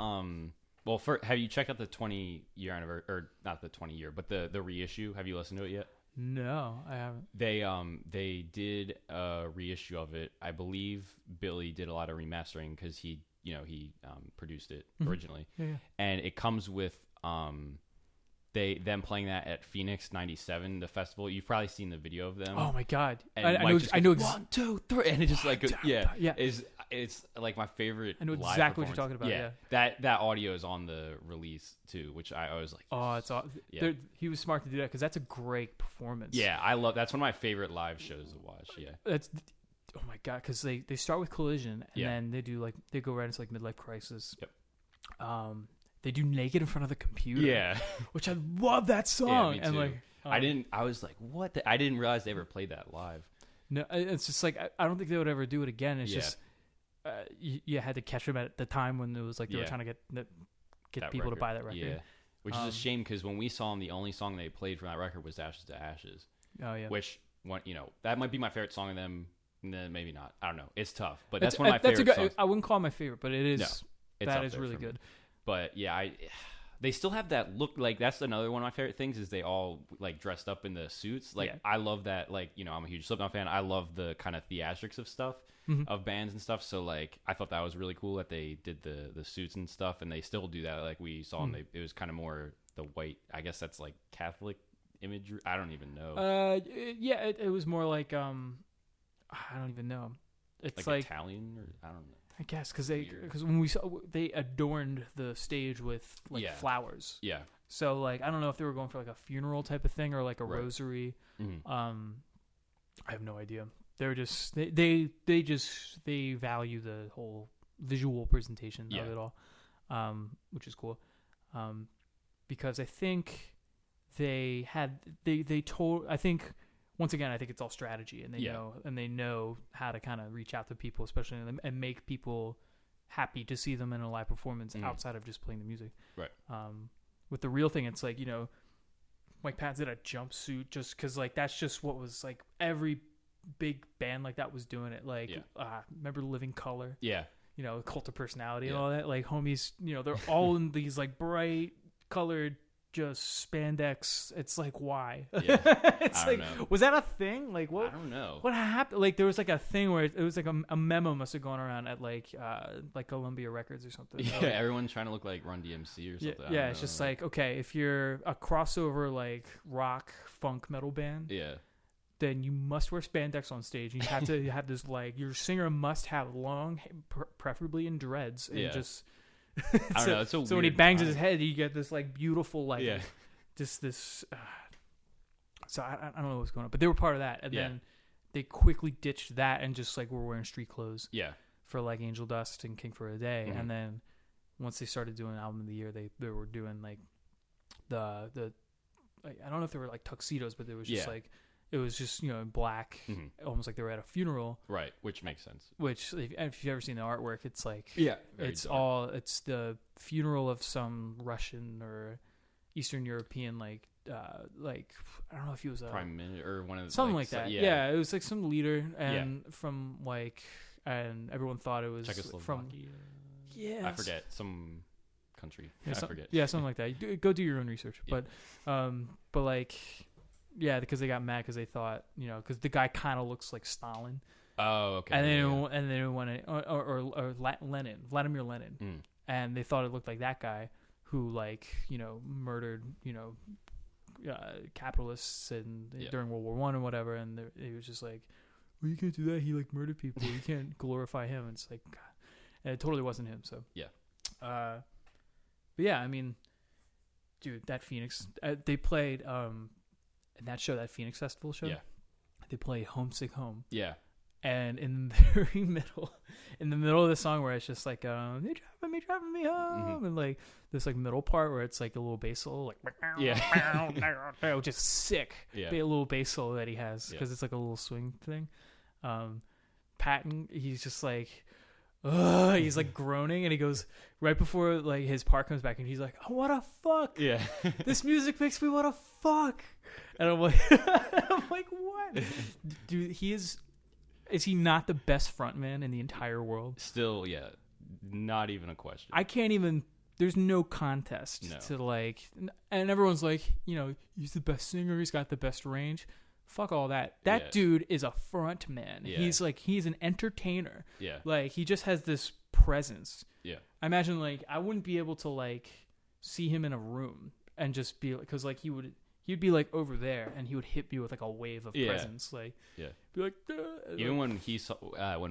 well, have you checked out the 20-year anniversary, or not the 20-year, but the reissue? Have you listened to it yet? No, I haven't. They did a reissue of it. I believe Billy did a lot of remastering, because he produced it originally. And it comes with them playing that at Phoenix '97, the festival. You've probably seen the video of them. Oh my god! And I know. 1, 2, 3, and it just like It's like my favorite. I know live exactly what you're talking about. Yeah. That audio is on the release too, which I always like. Oh, it's all. Yeah. He was smart to do that because that's a great performance. Yeah, I love. That's one of my favorite live shows to watch. Yeah. That's. Oh my god, because they start with Collision and then they go right into like Midlife Crisis. Yep. They do Naked in Front of the Computer. Yeah. Which I love that song. Yeah, me too. And I was like, what? I didn't realize they ever played that live. No, it's just like I don't think they would ever do it again. It's just you had to catch them at the time when it was like they were trying to get people to buy that record. Yeah, which is a shame because when we saw them, the only song they played from that record was Ashes to Ashes. Oh yeah, which that might be my favorite song of them. Maybe not. I don't know. It's tough, but that's one of my favorite songs. I wouldn't call it my favorite, but it is. No, that is really good. But yeah, they still have that look. Like that's another one of my favorite things is they all like dressed up in the suits. Like I love that. Like I'm a huge Slipknot fan. I love the kind of theatrics of stuff of bands and stuff. So like I thought that was really cool that they did the suits and stuff, and they still do that. Like we saw them. It was kind of more the white. I guess that's like Catholic imagery. I don't even know. It was more like I don't even know. It's like Italian or I don't know. I guess because when we saw they adorned the stage with like flowers. Yeah. So like I don't know if they were going for like a funeral type of thing or like a rosary. Mm-hmm. I have no idea. They're just they value the whole visual presentation of it all, which is cool. Because I think they told I think. Once again, I think it's all strategy, and they know how to kind of reach out to people, especially and make people happy to see them in a live performance outside of just playing the music. Right. With the real thing, it's like Mike Patton did a jumpsuit just because like that's just what was like every big band like that was doing it. Like remember Living Color? Yeah. Cult of Personality and all that. Like homies, they're all in these like bright colored. Just spandex. It's like why? Yeah. It's like know. Was that a thing? Like what? I don't know. What happened? Like there was like a thing where it was like a memo must have gone around at like Columbia Records or something. Yeah, like, everyone's trying to look like Run DMC or something. Yeah, it's just like okay, if you're a crossover like rock funk metal band, then you must wear spandex on stage. You have to have this like your singer must have long, preferably in dreads, and just. I don't know. It's so when he bangs his head, you get this like beautiful like just this. So I don't know what's going on, but they were part of that, and then they quickly ditched that and just like were wearing street clothes. Yeah. For like Angel Dust and King for a Day, and then once they started doing Album of the Year, they were doing like the like, I don't know if they were like tuxedos, but it was just like. It was just, black, almost like they were at a funeral. Right, which makes sense. Which, if you've ever seen the artwork, it's like... it's the funeral of some Russian or Eastern European, like I don't know if he was a... Prime Minister or one of the... Something like that. Yeah, it was like some leader and from like... And everyone thought it was from... Yeah. I forget. Some country. I forget. Yeah, something like that. Go do your own research. Yeah. But like... Yeah, because they got mad because they thought, because the guy kind of looks like Stalin. Oh, okay. And they wanted or Lenin, Vladimir Lenin, and they thought it looked like that guy who murdered capitalists and during World War I and whatever. And it was just like, well, you can't do that. He murdered people. You can't glorify him. And it's like, God. And it totally wasn't him. So but yeah, I mean, dude, that Phoenix, they played. And that show, that Phoenix Festival show, they play Homesick Home. Yeah. And in the very middle of the song where it's just like, you're driving me home. And like this like middle part where it's like a little bass solo, like, which is sick. Yeah. A little bass solo that he has because it's like a little swing thing. Patton, he's just like, he's like groaning, and he goes right before like his part comes back, and he's like, "Oh, what a fuck! Yeah, this music makes me want to fuck." And I'm like, what, dude? Is he not the best frontman in the entire world? Still, yeah, not even a question. I can't even. There's no contest to like, and everyone's like, he's the best singer. He's got the best range. Fuck all that. That dude is a front man. Yeah. He's an entertainer. Yeah. Like he just has this presence. Yeah. I imagine like I wouldn't be able to like see him in a room and just be like, cause like he he'd be like over there, and he would hit me with like a wave of presence, like be like. Even when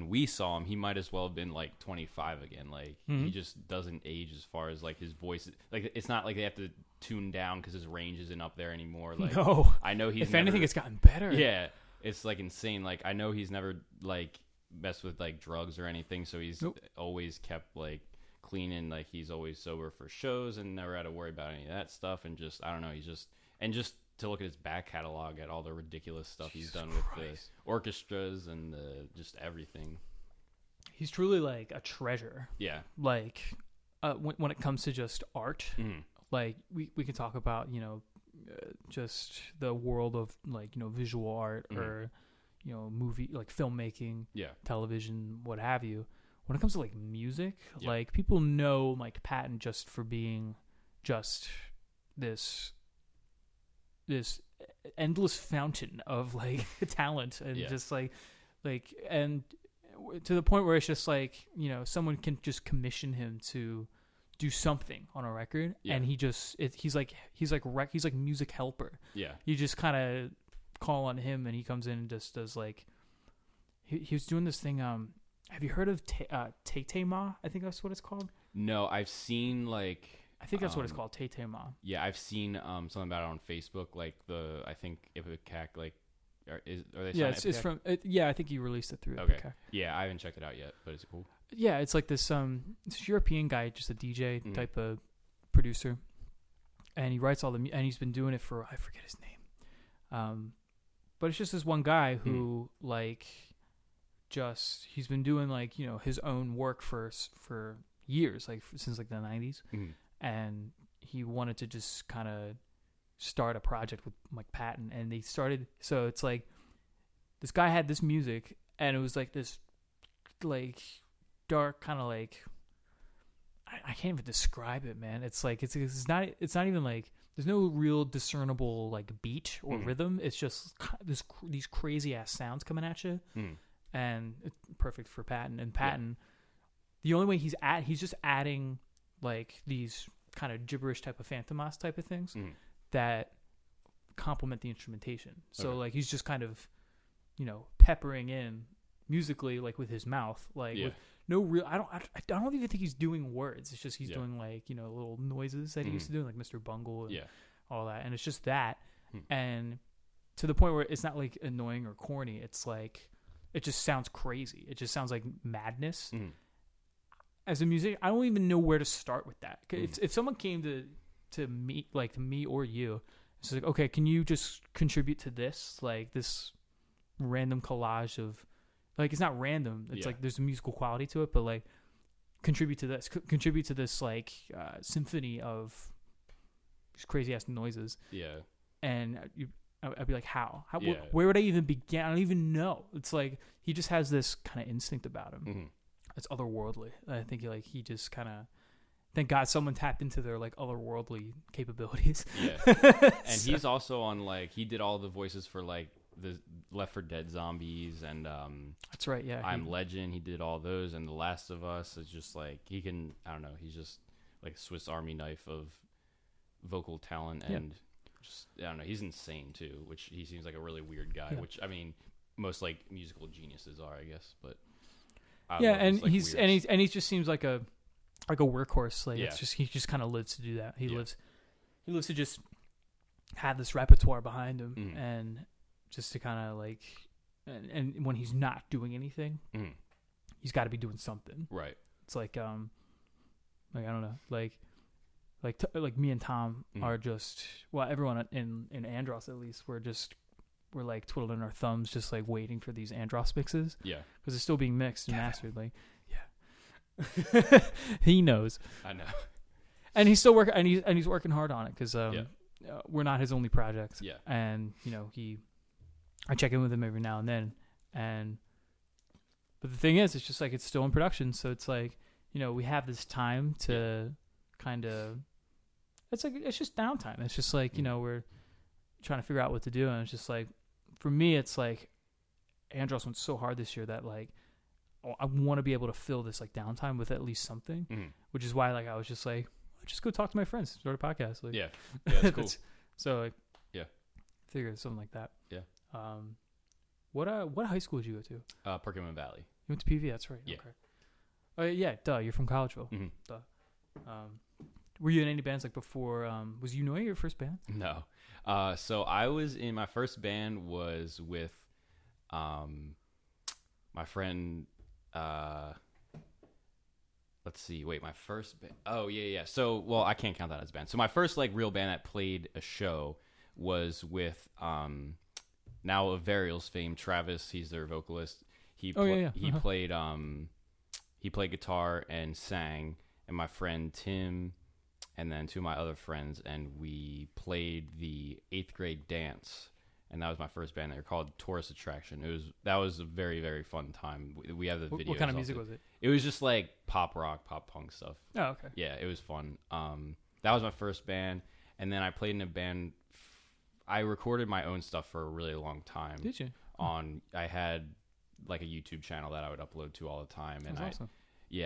we saw him, he might as well have been like 25 again. Like he just doesn't age as far as like his voice. Like it's not like they have to tune down because his range isn't up there anymore. Like no, I know he's. If anything, it's gotten better. Yeah, it's like insane. Like I know he's never like messed with like drugs or anything, so he's always kept like clean and like he's always sober for shows and never had to worry about any of that stuff. And just I don't know, just to look at his back catalog at all the ridiculous stuff he's done with the orchestras and just everything. He's truly like a treasure. Yeah. Like when it comes to just art, like we can talk about, just the world of like, visual art or, movie, like filmmaking, television, what have you. When it comes to like music, like people know Mike Patton just for being just this endless fountain of like talent and just like and to the point where it's just like someone can just commission him to do something on a record and he's like music helper. You just kind of call on him and he comes in and just does like he was doing this thing. Have you heard of Tay Ma? I think that's what it's called. No, I've seen like. I think that's what it's called, Tay Ma. Yeah, I've seen something about it on Facebook. Like I think Ipecac, like, are they? Yeah, it's from. I think you released it through Ipecac. Yeah, I haven't checked it out yet, but is it cool? Yeah, it's like this European guy, just a DJ type of producer, and he writes and he's been doing it for I forget his name, but it's just this one guy who like, he's been doing like his own work for years, like since like the 90s. And he wanted to just kind of start a project with Mike Patton, and they started. So it's like this guy had this music, and it was like this, like dark kind of like I can't even describe it, man. It's like it's not even like there's no real discernible like beat or rhythm. It's just these crazy ass sounds coming at you, and it's perfect for Patton. And Patton, the only way he's just adding like these kind of gibberish type of Phantomas type of things that complement the instrumentation. So like he's just kind of, peppering in musically like with his mouth, like with no real. I don't even think he's doing words. It's just he's doing like little noises that he used to do, like Mr. Bungle and all that. And it's just that, and to the point where it's not like annoying or corny. It's like it just sounds crazy. It just sounds like madness. As a musician, I don't even know where to start with that. If someone came to me, like to me or you, it's like, okay, can you just contribute to this, like this random collage of, like it's not random. It's like there's a musical quality to it, but like contribute to this like symphony of these crazy ass noises. Yeah, and I'd be like, how? Where would I even begin? I don't even know. It's like he just has this kind of instinct about him. It's otherworldly. I think he just kind of, thank God someone tapped into their like otherworldly capabilities. Yeah, and he's also on like he did all the voices for like the Left 4 Dead zombies and that's right. Yeah, I'm Legend. He did all those, and The Last of Us is just like he can. I don't know. He's just like a Swiss Army knife of vocal talent and just I don't know. He's insane too, which he seems like a really weird guy. Yeah. Which I mean, most like musical geniuses are, I guess, but. And he just seems like a workhorse. Like it's just he just kind of lives to do that. He lives to just have this repertoire behind him and just to kind of like and when he's not doing anything, he's got to be doing something. Right. It's like I don't know, like me and Tom are just everyone in Andros at least we're like twiddling our thumbs, just like waiting for these Andros mixes. Yeah, because it's still being mixed and mastered. Like, he knows. I know, and he's still working, and he's working hard on it because we're not his only project. Yeah, and I check in with him every now and then, but the thing is, it's just like it's still in production, so it's like we have this time to kind of. It's like it's just downtime. It's just like we're trying to figure out what to do, and it's just like. For me, it's like Andros went so hard this year that like I want to be able to fill this like downtime with at least something, which is why like I was just like, just go talk to my friends, start a podcast. Like, yeah, that's cool. So like, figure something like that. Yeah. What high school did you go to? Perkins Valley. You went to PV. That's right. Yeah. Okay. Yeah. Duh. You're from Collegeville. Mm-hmm. Duh. Were you in any bands like before? Was Eunoia your first band? No. So I was in my first band was with my friend. Let's see. Wait, my first band. Oh yeah. So well, I can't count that as a band. So my first like real band that played a show was with now of Varial's fame, Travis. He's their vocalist. He played he played guitar and sang, and my friend Tim, and then two of my other friends, and we played the 8th grade dance, and that was my first band. They were called Tourist Attraction. That was a very, very fun time. We have the video. What kind of music was it? It was just like pop rock, pop punk stuff. Oh, okay. Yeah, it was fun. That was my first band, and then I played in a band. I recorded my own stuff for a really long time. Did you? I had like a YouTube channel that I would upload to all the time, and That's awesome.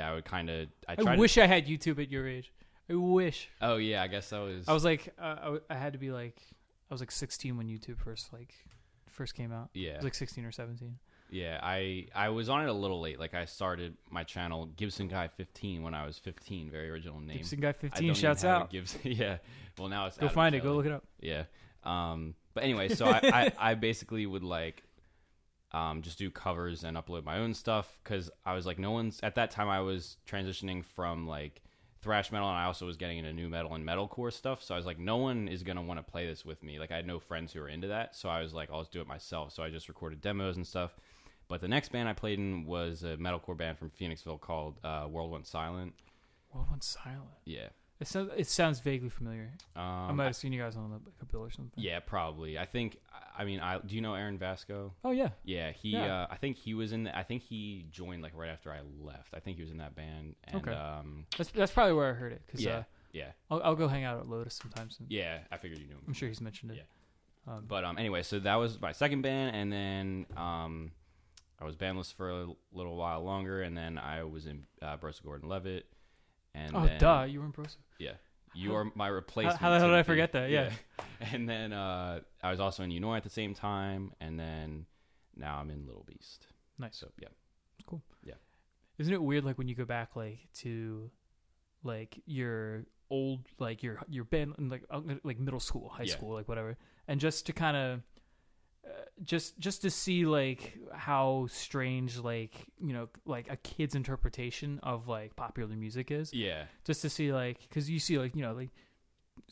I would kind of. I wish I had YouTube at your age. I wish. Oh yeah, I guess that was. I was like, I had to be like, I was like 16 when YouTube first came out. Yeah. I was like 16 or 17. Yeah, I was on it a little late. Like I started my channel Gibson Guy 15 when I was 15. Very original name. Gibson Guy 15 shouts out. Yeah. Well, now it's go find it. Go look it up. Yeah. But anyway, so I basically would like just do covers and upload my own stuff because I was like, no one's at that time. I was transitioning from like thrash metal, and I also was getting into new metal and metalcore stuff. So I was like, no one is gonna want to play this with me. Like I had no friends who were into that, so I was like, I'll just do it myself. So I just recorded demos and stuff. But the next band I played in was a metalcore band from Phoenixville called World Went Silent. World Went Silent. Yeah. It sounds vaguely familiar. I might have seen you guys on like a bill or something. Yeah, probably. Do you know Aaron Vasco? Oh yeah. Yeah, he. Yeah. I think he was in. I think he joined like right after I left. I think he was in that band. And, okay. That's probably where I heard it. Cause, yeah. I'll go hang out at Lotus sometimes. Yeah, I figured you knew him. I'm sure he's mentioned it. Yeah. But anyway, so that was my second band, and then I was bandless for a little while longer, and then I was in Brosef Gordon-Levitt. And duh, you were in Brosef. Yeah. You are my replacement. How the hell did I forget that? Yeah. And then I was also in Eunoia at the same time, and then now I'm in Little Beast. Nice. So yeah, cool. Yeah. Isn't it weird like when you go back like to like your old like your band like middle school, high school, like whatever, and just to kind of just to see like how strange like like a kid's interpretation of like popular music is. Yeah. Just to see like because you see like like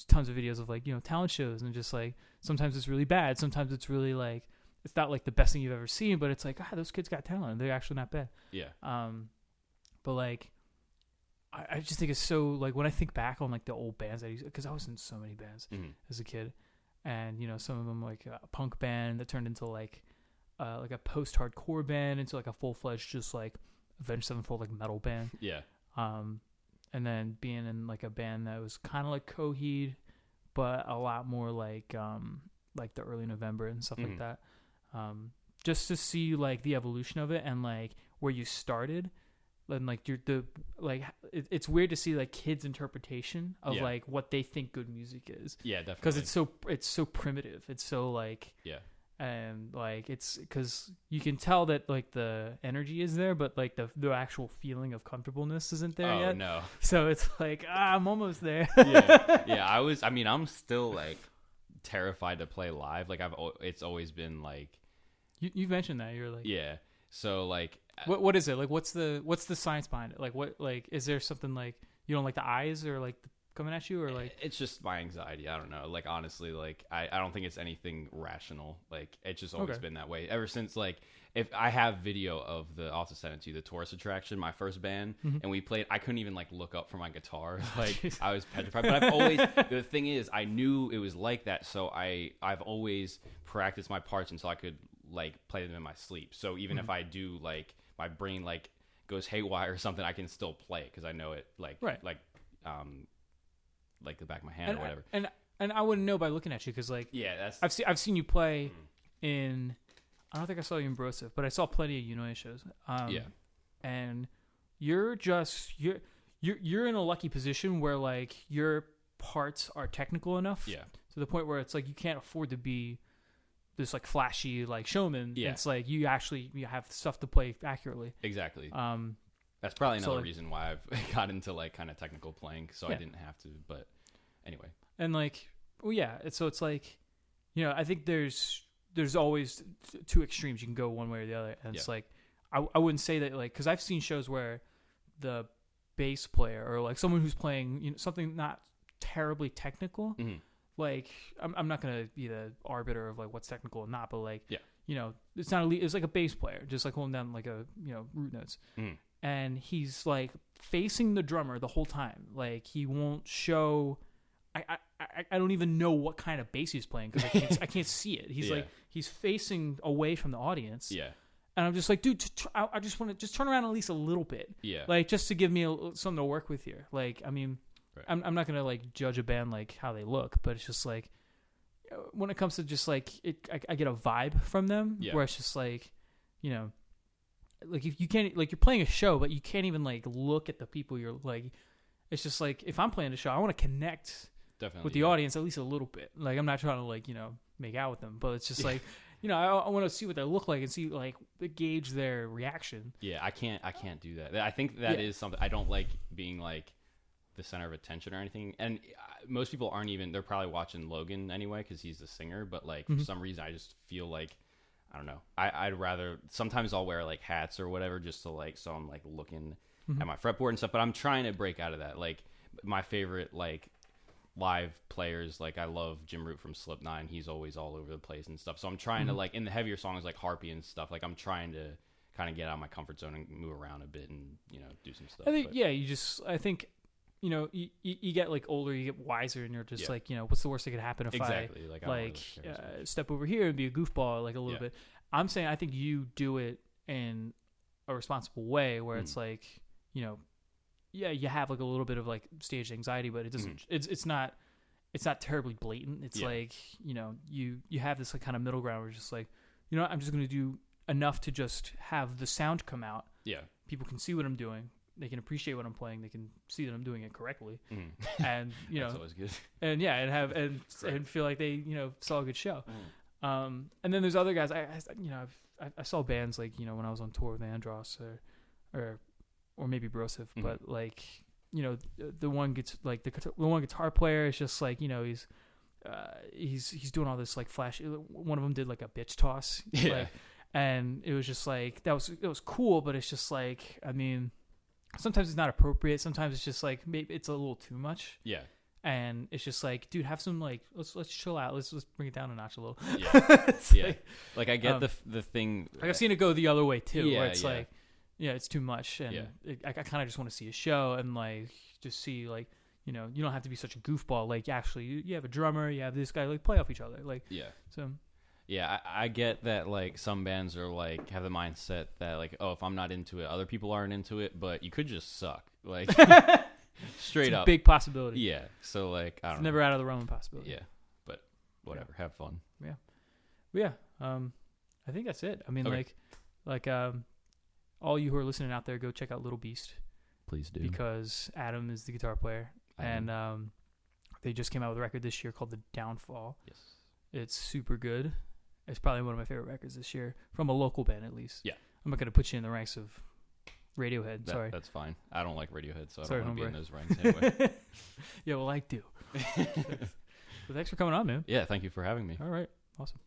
tons of videos of like talent shows, and just like sometimes it's really bad, sometimes it's really like it's not like the best thing you've ever seen, but it's like those kids got talent, they're actually not bad. Yeah. But like I just think it's so like when I think back on like the old bands because I was in so many bands as a kid. And some of them like a punk band that turned into like a post-hardcore band, into like a full-fledged just like Avenged Sevenfold like metal band. Yeah. And then being in like a band that was kind of like Coheed, but a lot more like the Early November and stuff like that. Just to see like the evolution of it and like where you started. And like it's weird to see like kids' interpretation of like what they think good music is. Yeah, definitely. Because it's so primitive. It's so like and like it's because you can tell that like the energy is there, but like the actual feeling of comfortableness isn't there yet. Oh no! So it's like I'm almost there. yeah. I'm still like terrified to play live. Like it's always been like you mentioned that you're like So like. What is it like? What's the science behind it? Like what like is there something like you don't like the eyes or like coming at you or like it's just my anxiety. I don't know. Like honestly, like I don't think it's anything rational. Like it's just always been that way ever since. Like if I have video of I'll have to send it to you, the Tourist Attraction, my first band, and we played. I couldn't even like look up for my guitar. Like I was petrified. But I've always the thing is I knew it was like that, so I've always practiced my parts until I could like play them in my sleep. So even if I do like my brain like goes haywire or something, I can still play it because I know it like the back of my hand or whatever. And I wouldn't know by looking at you because like I've seen you play in. I don't think I saw you in Brosef, but I saw plenty of Eunoia shows. And you're in a lucky position where like your parts are technical enough to the point where it's like you can't afford to be this like flashy like showman. Yeah. It's like you have stuff to play accurately. Exactly. That's probably another like, reason why I've got into like kind of technical playing, so yeah. I didn't have to. But anyway, and like, well, yeah. So it's like, you know, I think there's always two extremes. You can go one way or the other, and it's like, I wouldn't say that like, because I've seen shows where the bass player or like someone who's playing, you know, something not terribly technical. Mm-hmm. Like, I'm not gonna be the arbiter of like what's technical or not, but like, yeah. you know, it's not it's like a bass player, just like holding down like a, you know, root notes. Mm-hmm. And he's like facing the drummer the whole time. Like he won't show. I don't even know what kind of bass he's playing because I can't see it. He's like he's facing away from the audience. Yeah. And I'm just like, dude, I just want to just turn around at least a little bit. Yeah. Like just to give me something to work with here. Like I mean, right. I'm not gonna like judge a band like how they look, but it's just like when it comes to just like I get a vibe from them where it's just like, you know. Like if you can't, like you're playing a show, but you can't even like look at the people you're like. It's just like if I'm playing a show, I want to connect with the audience at least a little bit. Like I'm not trying to like, you know, make out with them, but it's just like, you know, I want to see what they look like and see like gauge their reaction. Yeah, I can't do that. I think that is something I don't like, being like the center of attention or anything. And most people aren't even. They're probably watching Logan anyway because he's the singer. But like for some reason, I just feel like. I don't know. I'd rather, sometimes I'll wear like hats or whatever just to like, so I'm like looking at my fretboard and stuff, but I'm trying to break out of that. Like my favorite like live players, like I love Jim Root from Slipknot, and he's always all over the place and stuff. So I'm trying to like, in the heavier songs like Harpy and stuff, like I'm trying to kind of get out of my comfort zone and move around a bit and, you know, do some stuff. I think, I think, you know, you get like older, you get wiser, and you're just like, you know, what's the worst that could happen if I step over here and be a goofball like a little bit. I'm saying I think you do it in a responsible way where it's like, you know, you have like a little bit of like stage anxiety, but it doesn't. It's not terribly blatant. It's like, you know, you have this like kind of middle ground where it's just like, you know, I'm just going to do enough to just have the sound come out. Yeah, people can see what I'm doing. They can appreciate what I'm playing. They can see that I'm doing it correctly, and you know, that's always good. And and feel like they, you know, saw a good show. And then there's other guys. I saw bands like, you know, when I was on tour with Andros or maybe Brosef, but like, you know, the one gets like the one guitar player is just like, you know, he's doing all this like flash. One of them did like a bitch toss, like, and it was just like it was cool, but it's just like, I mean. Sometimes it's not appropriate. Sometimes it's just like maybe it's a little too much. Yeah. And it's just like, dude, have some like let's chill out. Let's bring it down a notch a little. Yeah. Like I get the thing. Like I've seen it go the other way too, where it's like, it's too much, and I kind of just want to see a show and like just see like, you know, you don't have to be such a goofball. Like actually, you have a drummer, you have this guy, like play off each other. Like so. Yeah, I get that, like, some bands are, like, have the mindset that, like, oh, if I'm not into it, other people aren't into it, but you could just suck. Like, straight up. Big possibility. Yeah, so, like, I don't know. Never out of the realm of possibility. Yeah, but whatever. Have fun. Yeah. I think that's it. I mean, all you who are listening out there, go check out Little Beast. Please do. Because Adam is the guitar player, and they just came out with a record this year called The Downfall. Yes. It's super good. It's probably one of my favorite records this year, from a local band at least. Yeah. I'm not going to put you in the ranks of Radiohead. Sorry. That's fine. I don't like Radiohead, so I don't want to be in those ranks anyway. Yeah, well, I do. So thanks for coming on, man. Yeah, thank you for having me. All right. Awesome.